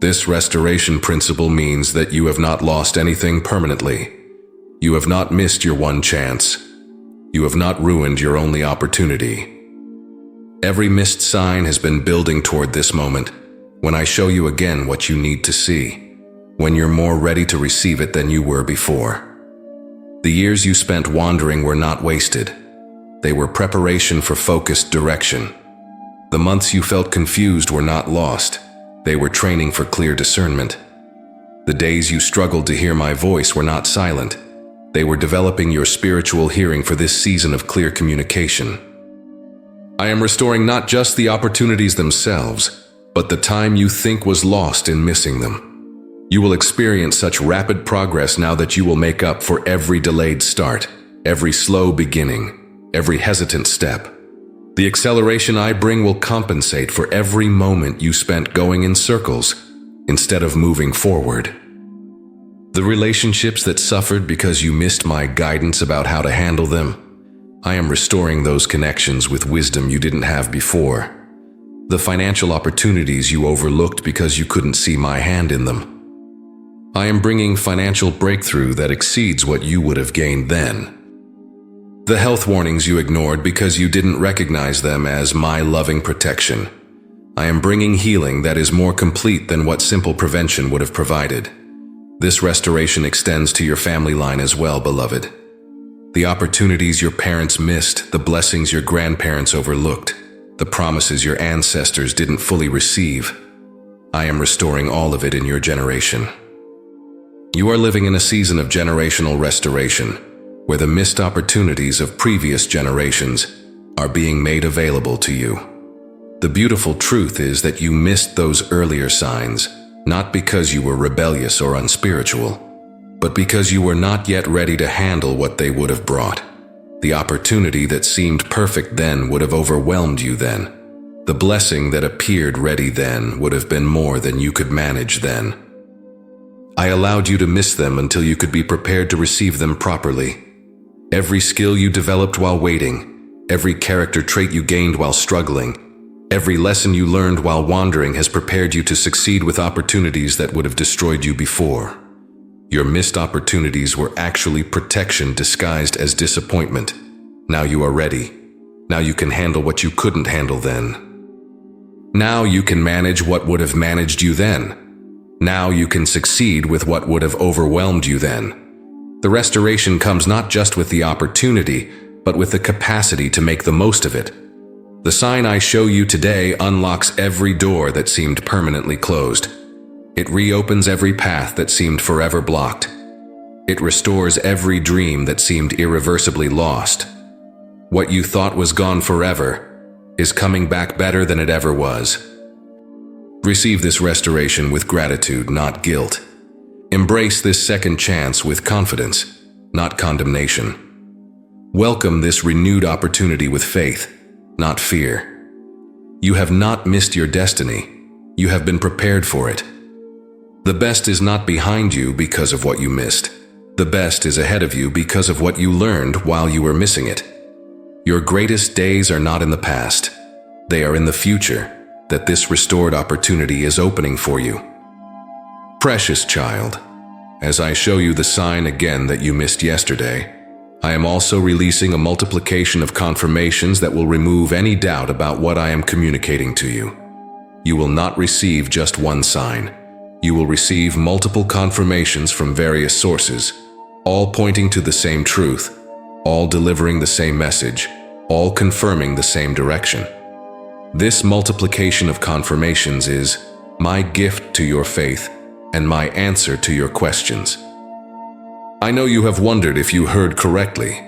This restoration principle means that you have not lost anything permanently. You have not missed your one chance. You have not ruined your only opportunity. Every missed sign has been building toward this moment, when I show you again what you need to see, when you're more ready to receive it than you were before. The years you spent wandering were not wasted. They were preparation for focused direction. The months you felt confused were not lost. They were training for clear discernment. The days you struggled to hear my voice were not silent. They were developing your spiritual hearing for this season of clear communication. I am restoring not just the opportunities themselves, but the time you think was lost in missing them. You will experience such rapid progress now that you will make up for every delayed start, every slow beginning, every hesitant step. The acceleration I bring will compensate for every moment you spent going in circles instead of moving forward. The relationships that suffered because you missed my guidance about how to handle them, I am restoring those connections with wisdom you didn't have before. The financial opportunities you overlooked because you couldn't see my hand in them, I am bringing financial breakthrough that exceeds what you would have gained then. The health warnings you ignored because you didn't recognize them as my loving protection, I am bringing healing that is more complete than what simple prevention would have provided. This restoration extends to your family line as well, beloved. The opportunities your parents missed, the blessings your grandparents overlooked, the promises your ancestors didn't fully receive. I am restoring all of it in your generation. You are living in a season of generational restoration, where the missed opportunities of previous generations are being made available to you. The beautiful truth is that you missed those earlier signs, not because you were rebellious or unspiritual, but because you were not yet ready to handle what they would have brought. The opportunity that seemed perfect then would have overwhelmed you then. The blessing that appeared ready then would have been more than you could manage then. I allowed you to miss them until you could be prepared to receive them properly. Every skill you developed while waiting, every character trait you gained while struggling, every lesson you learned while wandering has prepared you to succeed with opportunities that would have destroyed you before. Your missed opportunities were actually protection disguised as disappointment. Now you are ready. Now you can handle what you couldn't handle then. Now you can manage what would have managed you then. Now you can succeed with what would have overwhelmed you then. The restoration comes not just with the opportunity, but with the capacity to make the most of it. The sign I show you today unlocks every door that seemed permanently closed. It reopens every path that seemed forever blocked. It restores every dream that seemed irreversibly lost. What you thought was gone forever is coming back better than it ever was. Receive this restoration with gratitude, not guilt. Embrace this second chance with confidence, not condemnation. Welcome this renewed opportunity with faith, not fear. You have not missed your destiny. You have been prepared for it. The best is not behind you because of what you missed. The best is ahead of you because of what you learned while you were missing it. Your greatest days are not in the past. They are in the future that this restored opportunity is opening for you. Precious child, as I show you the sign again that you missed yesterday, I am also releasing a multiplication of confirmations that will remove any doubt about what I am communicating to you. You will not receive just one sign. You will receive multiple confirmations from various sources, all pointing to the same truth, all delivering the same message, all confirming the same direction. This multiplication of confirmations is my gift to your faith and my answer to your questions. I know you have wondered if you heard correctly,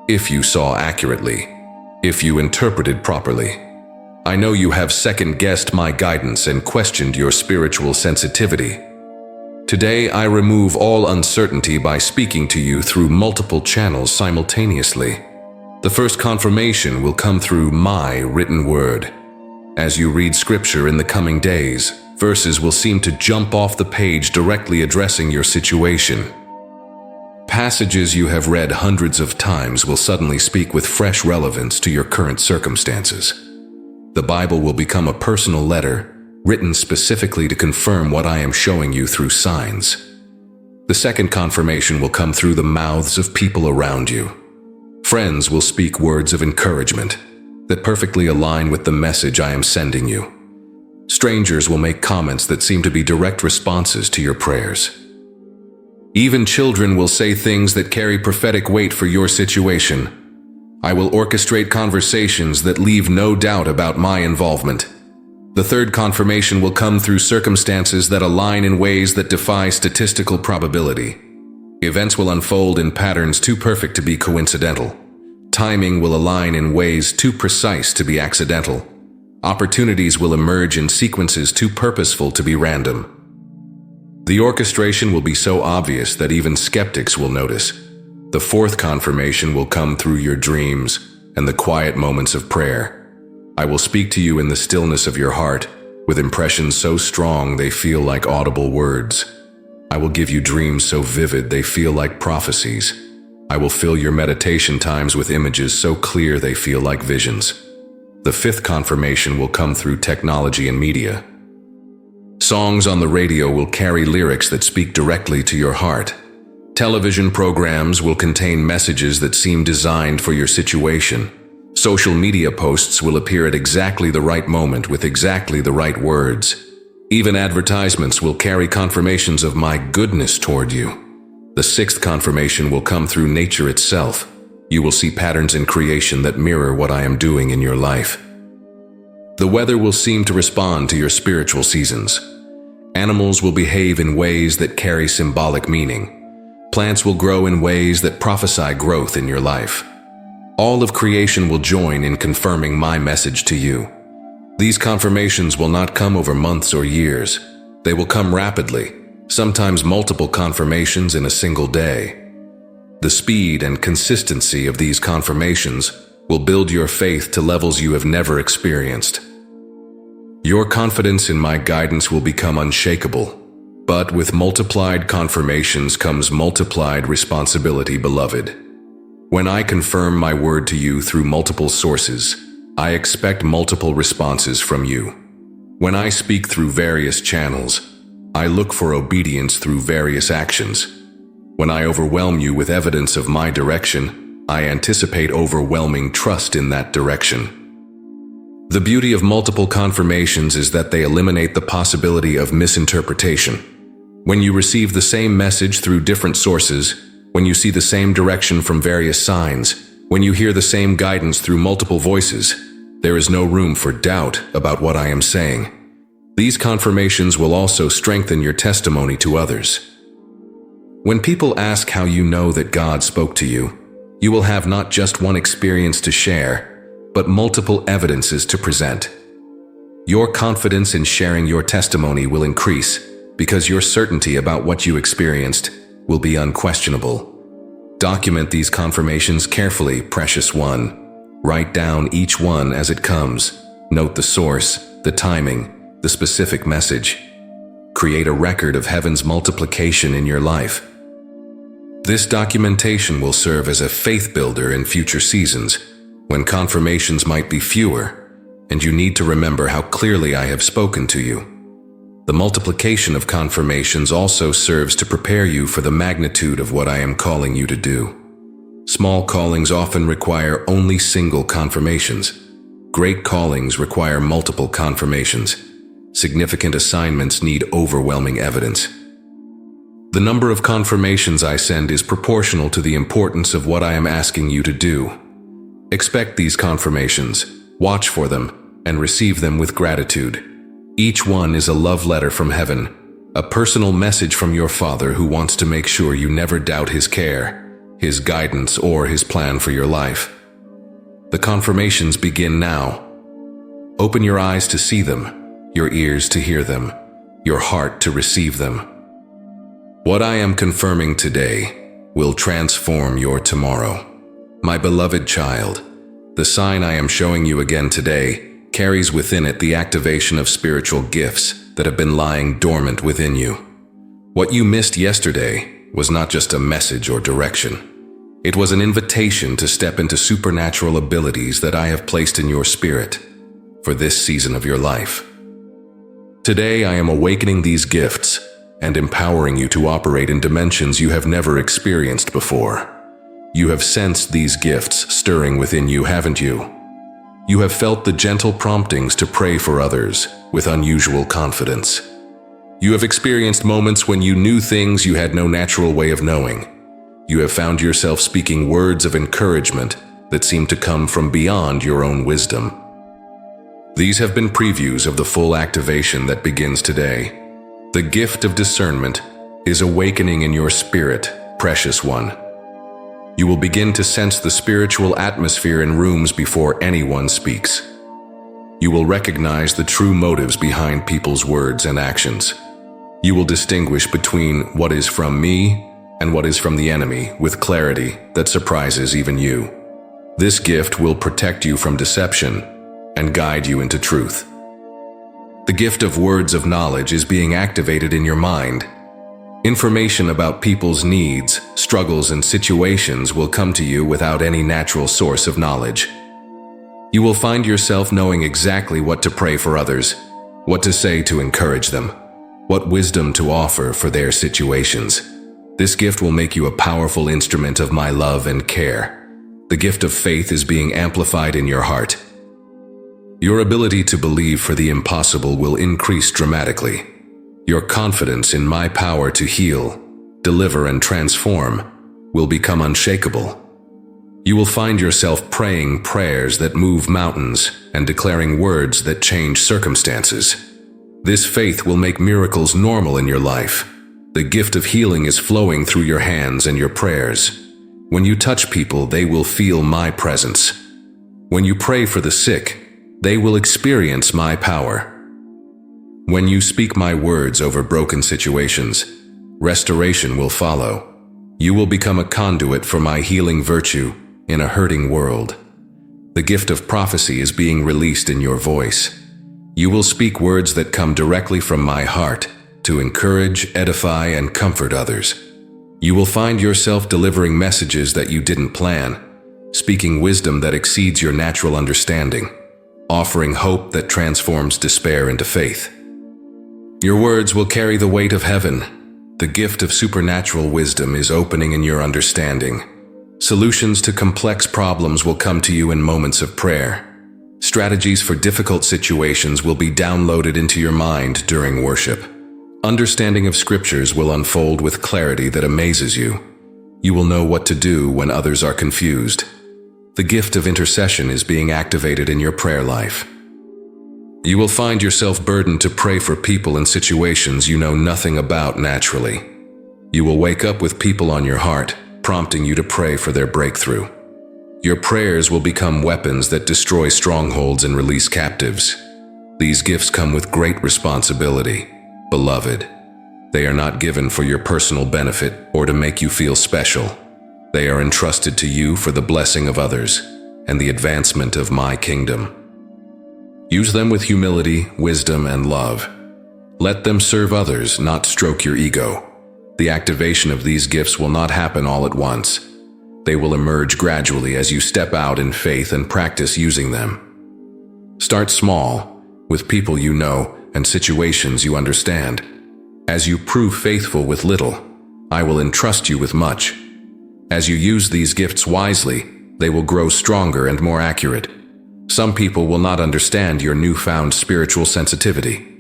if you saw accurately, if you interpreted properly. I know you have second-guessed my guidance and questioned your spiritual sensitivity. Today, I remove all uncertainty by speaking to you through multiple channels simultaneously. The first confirmation will come through my written word. As you read scripture in the coming days, verses will seem to jump off the page directly addressing your situation. Passages you have read hundreds of times will suddenly speak with fresh relevance to your current circumstances. The Bible will become a personal letter, written specifically to confirm what I am showing you through signs. The second confirmation will come through the mouths of people around you. Friends will speak words of encouragement that perfectly align with the message I am sending you. Strangers will make comments that seem to be direct responses to your prayers. Even children will say things that carry prophetic weight for your situation. I will orchestrate conversations that leave no doubt about my involvement. The third confirmation will come through circumstances that align in ways that defy statistical probability. Events will unfold in patterns too perfect to be coincidental. Timing will align in ways too precise to be accidental. Opportunities will emerge in sequences too purposeful to be random. The orchestration will be so obvious that even skeptics will notice. The fourth confirmation will come through your dreams and the quiet moments of prayer. I will speak to you in the stillness of your heart, with impressions so strong they feel like audible words. I will give you dreams so vivid they feel like prophecies. I will fill your meditation times with images so clear they feel like visions. The fifth confirmation will come through technology and media. Songs on the radio will carry lyrics that speak directly to your heart. Television programs will contain messages that seem designed for your situation. Social media posts will appear at exactly the right moment with exactly the right words. Even advertisements will carry confirmations of my goodness toward you. The sixth confirmation will come through nature itself. You will see patterns in creation that mirror what I am doing in your life. The weather will seem to respond to your spiritual seasons. Animals will behave in ways that carry symbolic meaning. Plants will grow in ways that prophesy growth in your life. All of creation will join in confirming my message to you. These confirmations will not come over months or years. They will come rapidly, sometimes multiple confirmations in a single day. The speed and consistency of these confirmations will build your faith to levels you have never experienced. Your confidence in my guidance will become unshakable, but with multiplied confirmations comes multiplied responsibility, beloved. When I confirm my word to you through multiple sources, I expect multiple responses from you. When I speak through various channels, I look for obedience through various actions. When I overwhelm you with evidence of my direction, I anticipate overwhelming trust in that direction. The beauty of multiple confirmations is that they eliminate the possibility of misinterpretation. When you receive the same message through different sources, when you see the same direction from various signs, when you hear the same guidance through multiple voices, there is no room for doubt about what I am saying. These confirmations will also strengthen your testimony to others. When people ask how you know that God spoke to you, you will have not just one experience to share, but multiple evidences to present. Your confidence in sharing your testimony will increase because your certainty about what you experienced will be unquestionable. Document these confirmations carefully, precious one. Write down each one as it comes. Note the source, the timing, the specific message. Create a record of heaven's multiplication in your life. This documentation will serve as a faith builder in future seasons, when confirmations might be fewer, and you need to remember how clearly I have spoken to you. The multiplication of confirmations also serves to prepare you for the magnitude of what I am calling you to do. Small callings often require only single confirmations. Great callings require multiple confirmations. Significant assignments need overwhelming evidence. The number of confirmations I send is proportional to the importance of what I am asking you to do. Expect these confirmations, watch for them, and receive them with gratitude. Each one is a love letter from heaven, a personal message from your Father who wants to make sure you never doubt His care, His guidance, or His plan for your life. The confirmations begin now. Open your eyes to see them, your ears to hear them, your heart to receive them. What I am confirming today will transform your tomorrow. My beloved child, the sign I am showing you again today carries within it the activation of spiritual gifts that have been lying dormant within you. What you missed yesterday was not just a message or direction. It was an invitation to step into supernatural abilities that I have placed in your spirit for this season of your life. Today I am awakening these gifts and empowering you to operate in dimensions you have never experienced before. You have sensed these gifts stirring within you, haven't you? You have felt the gentle promptings to pray for others with unusual confidence. You have experienced moments when you knew things you had no natural way of knowing. You have found yourself speaking words of encouragement that seem to come from beyond your own wisdom. These have been previews of the full activation that begins today. The gift of discernment is awakening in your spirit, precious one. You will begin to sense the spiritual atmosphere in rooms before anyone speaks. You will recognize the true motives behind people's words and actions. You will distinguish between what is from me and what is from the enemy with clarity that surprises even you. This gift will protect you from deception and guide you into truth. The gift of words of knowledge is being activated in your mind. Information about people's needs, struggles, and situations will come to you without any natural source of knowledge. You will find yourself knowing exactly what to pray for others, what to say to encourage them, what wisdom to offer for their situations. This gift will make you a powerful instrument of my love and care. The gift of faith is being amplified in your heart. Your ability to believe for the impossible will increase dramatically. Your confidence in my power to heal, deliver, and transform will become unshakable. You will find yourself praying prayers that move mountains and declaring words that change circumstances. This faith will make miracles normal in your life. The gift of healing is flowing through your hands and your prayers. When you touch people, they will feel my presence. When you pray for the sick, they will experience my power. When you speak my words over broken situations, restoration will follow. You will become a conduit for my healing virtue in a hurting world. The gift of prophecy is being released in your voice. You will speak words that come directly from my heart to encourage, edify, and comfort others. You will find yourself delivering messages that you didn't plan, speaking wisdom that exceeds your natural understanding, offering hope that transforms despair into faith. Your words will carry the weight of heaven. The gift of supernatural wisdom is opening in your understanding. Solutions to complex problems will come to you in moments of prayer. Strategies for difficult situations will be downloaded into your mind during worship. Understanding of scriptures will unfold with clarity that amazes you. You will know what to do when others are confused. The gift of intercession is being activated in your prayer life. You will find yourself burdened to pray for people in situations you know nothing about naturally. You will wake up with people on your heart, prompting you to pray for their breakthrough. Your prayers will become weapons that destroy strongholds and release captives. These gifts come with great responsibility. Beloved, they are not given for your personal benefit or to make you feel special. They are entrusted to you for the blessing of others and the advancement of my kingdom. Use them with humility, wisdom, and love. Let them serve others, not stroke your ego. The activation of these gifts will not happen all at once. They will emerge gradually as you step out in faith and practice using them. Start small, with people you know and situations you understand. As you prove faithful with little, I will entrust you with much. As you use these gifts wisely, they will grow stronger and more accurate. Some people will not understand your newfound spiritual sensitivity.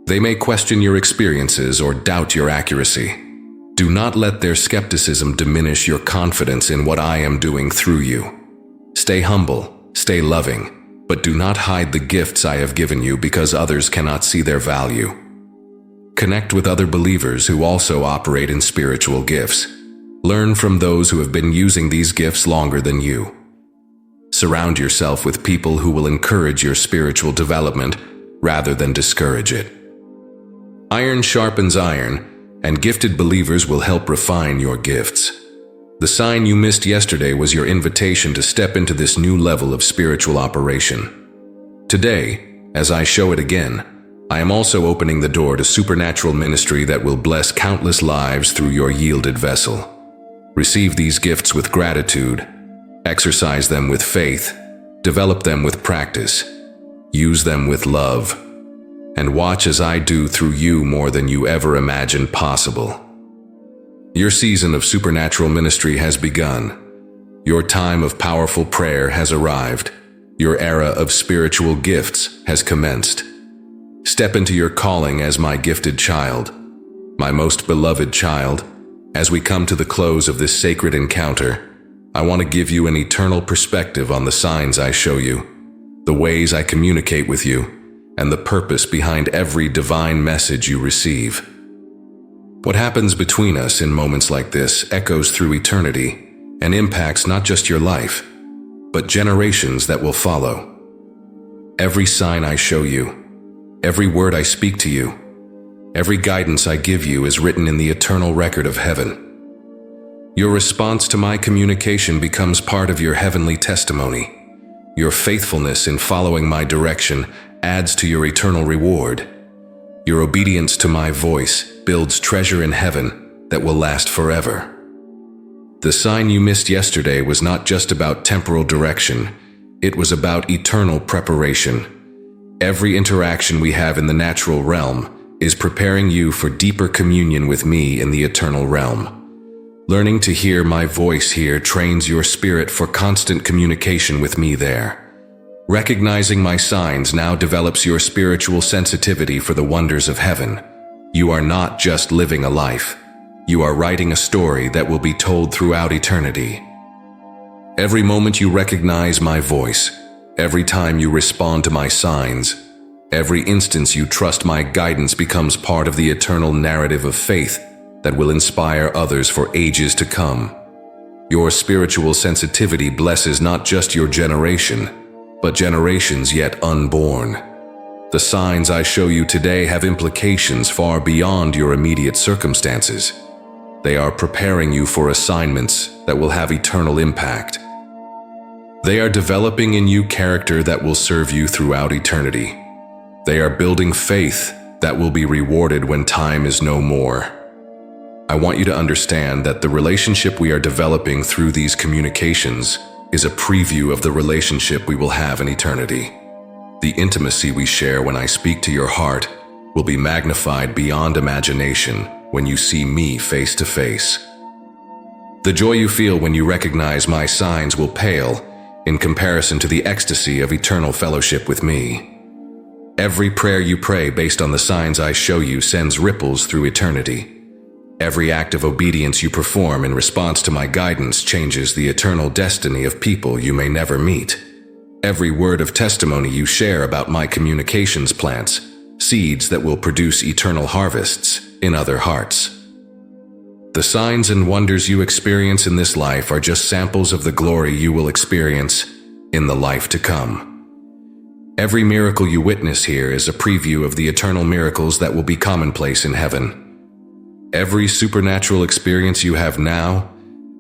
They may question your experiences or doubt your accuracy. Do not let their skepticism diminish your confidence in what I am doing through you. Stay humble, stay loving, but do not hide the gifts I have given you because others cannot see their value. Connect with other believers who also operate in spiritual gifts. Learn from those who have been using these gifts longer than you. Surround yourself with people who will encourage your spiritual development rather than discourage it. Iron sharpens iron, and gifted believers will help refine your gifts. The sign you missed yesterday was your invitation to step into this new level of spiritual operation. Today, as I show it again, I am also opening the door to supernatural ministry that will bless countless lives through your yielded vessel. Receive these gifts with gratitude, exercise them with faith, develop them with practice, use them with love, and watch as I do through you more than you ever imagined possible. Your season of supernatural ministry has begun. Your time of powerful prayer has arrived. Your era of spiritual gifts has commenced. Step into your calling as my gifted child, my most beloved child. As we come to the close of this sacred encounter, I want to give you an eternal perspective on the signs I show you, the ways I communicate with you, and the purpose behind every divine message you receive. What happens between us in moments like this echoes through eternity and impacts not just your life, but generations that will follow. Every sign I show you, every word I speak to you, every guidance I give you is written in the eternal record of heaven. Your response to my communication becomes part of your heavenly testimony. Your faithfulness in following my direction adds to your eternal reward. Your obedience to my voice builds treasure in heaven that will last forever. The sign you missed yesterday was not just about temporal direction, it was about eternal preparation. Every interaction we have in the natural realm is preparing you for deeper communion with me in the eternal realm. Learning to hear my voice here trains your spirit for constant communication with me there. Recognizing my signs now develops your spiritual sensitivity for the wonders of heaven. You are not just living a life. You are writing a story that will be told throughout eternity. Every moment you recognize my voice, every time you respond to my signs, every instance you trust my guidance becomes part of the eternal narrative of faith that will inspire others for ages to come. Your spiritual sensitivity blesses not just your generation, but generations yet unborn. The signs I show you today have implications far beyond your immediate circumstances. They are preparing you for assignments that will have eternal impact. They are developing in you character that will serve you throughout eternity. They are building faith that will be rewarded when time is no more. I want you to understand that the relationship we are developing through these communications is a preview of the relationship we will have in eternity. The intimacy we share when I speak to your heart will be magnified beyond imagination when you see me face to face. The joy you feel when you recognize my signs will pale in comparison to the ecstasy of eternal fellowship with me. Every prayer you pray based on the signs I show you sends ripples through eternity. Every act of obedience you perform in response to my guidance changes the eternal destiny of people you may never meet. Every word of testimony you share about my communications plants seeds that will produce eternal harvests in other hearts. The signs and wonders you experience in this life are just samples of the glory you will experience in the life to come. Every miracle you witness here is a preview of the eternal miracles that will be commonplace in heaven. Every supernatural experience you have now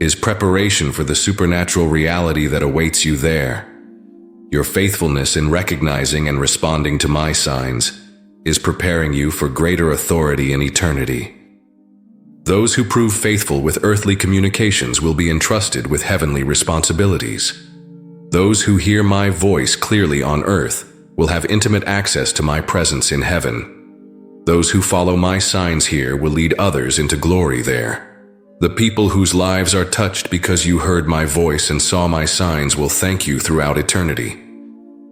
is preparation for the supernatural reality that awaits you there. Your faithfulness in recognizing and responding to my signs is preparing you for greater authority in eternity. Those who prove faithful with earthly communications will be entrusted with heavenly responsibilities. Those who hear my voice clearly on earth will have intimate access to my presence in heaven. Those who follow my signs here will lead others into glory there. The people whose lives are touched because you heard my voice and saw my signs will thank you throughout eternity.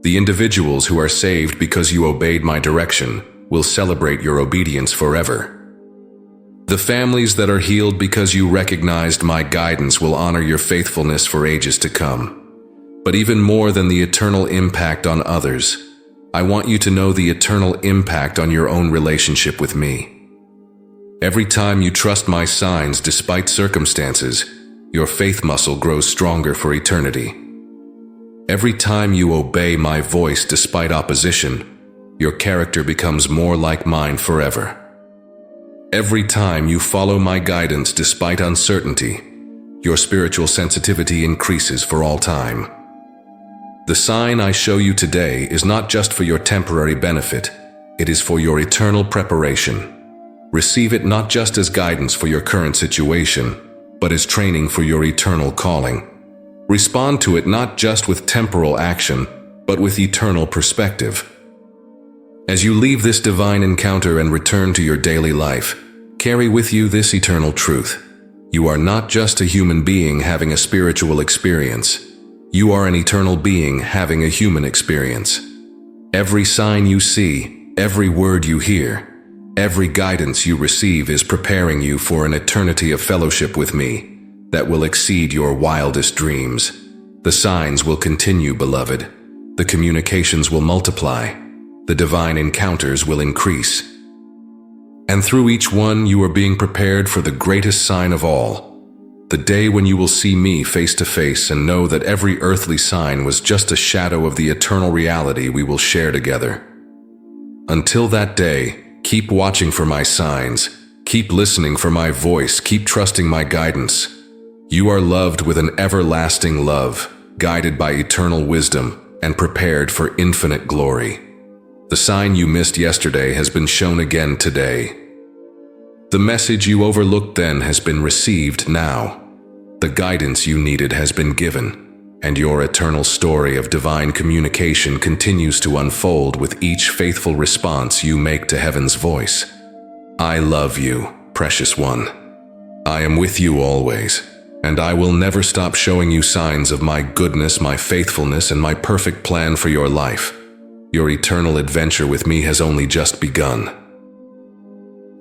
The individuals who are saved because you obeyed my direction will celebrate your obedience forever. The families that are healed because you recognized my guidance will honor your faithfulness for ages to come. But even more than the eternal impact on others, I want you to know the eternal impact on your own relationship with me. Every time you trust my signs despite circumstances, your faith muscle grows stronger for eternity. Every time you obey my voice despite opposition, your character becomes more like mine forever. Every time you follow my guidance despite uncertainty, your spiritual sensitivity increases for all time. The sign I show you today is not just for your temporary benefit, it is for your eternal preparation. Receive it not just as guidance for your current situation, but as training for your eternal calling. Respond to it not just with temporal action, but with eternal perspective. As you leave this divine encounter and return to your daily life, carry with you this eternal truth. You are not just a human being having a spiritual experience. You are an eternal being having a human experience. Every sign you see, every word you hear, every guidance you receive is preparing you for an eternity of fellowship with me that will exceed your wildest dreams. The signs will continue, beloved. The communications will multiply. The divine encounters will increase. And through each one, you are being prepared for the greatest sign of all, the day when you will see me face to face and know that every earthly sign was just a shadow of the eternal reality we will share together. Until that day, keep watching for my signs, keep listening for my voice, keep trusting my guidance. You are loved with an everlasting love, guided by eternal wisdom, and prepared for infinite glory. The sign you missed yesterday has been shown again today. The message you overlooked then has been received now. The guidance you needed has been given, and your eternal story of divine communication continues to unfold with each faithful response you make to heaven's voice. I love you, precious one. I am with you always, and I will never stop showing you signs of my goodness, my faithfulness, and my perfect plan for your life. Your eternal adventure with me has only just begun.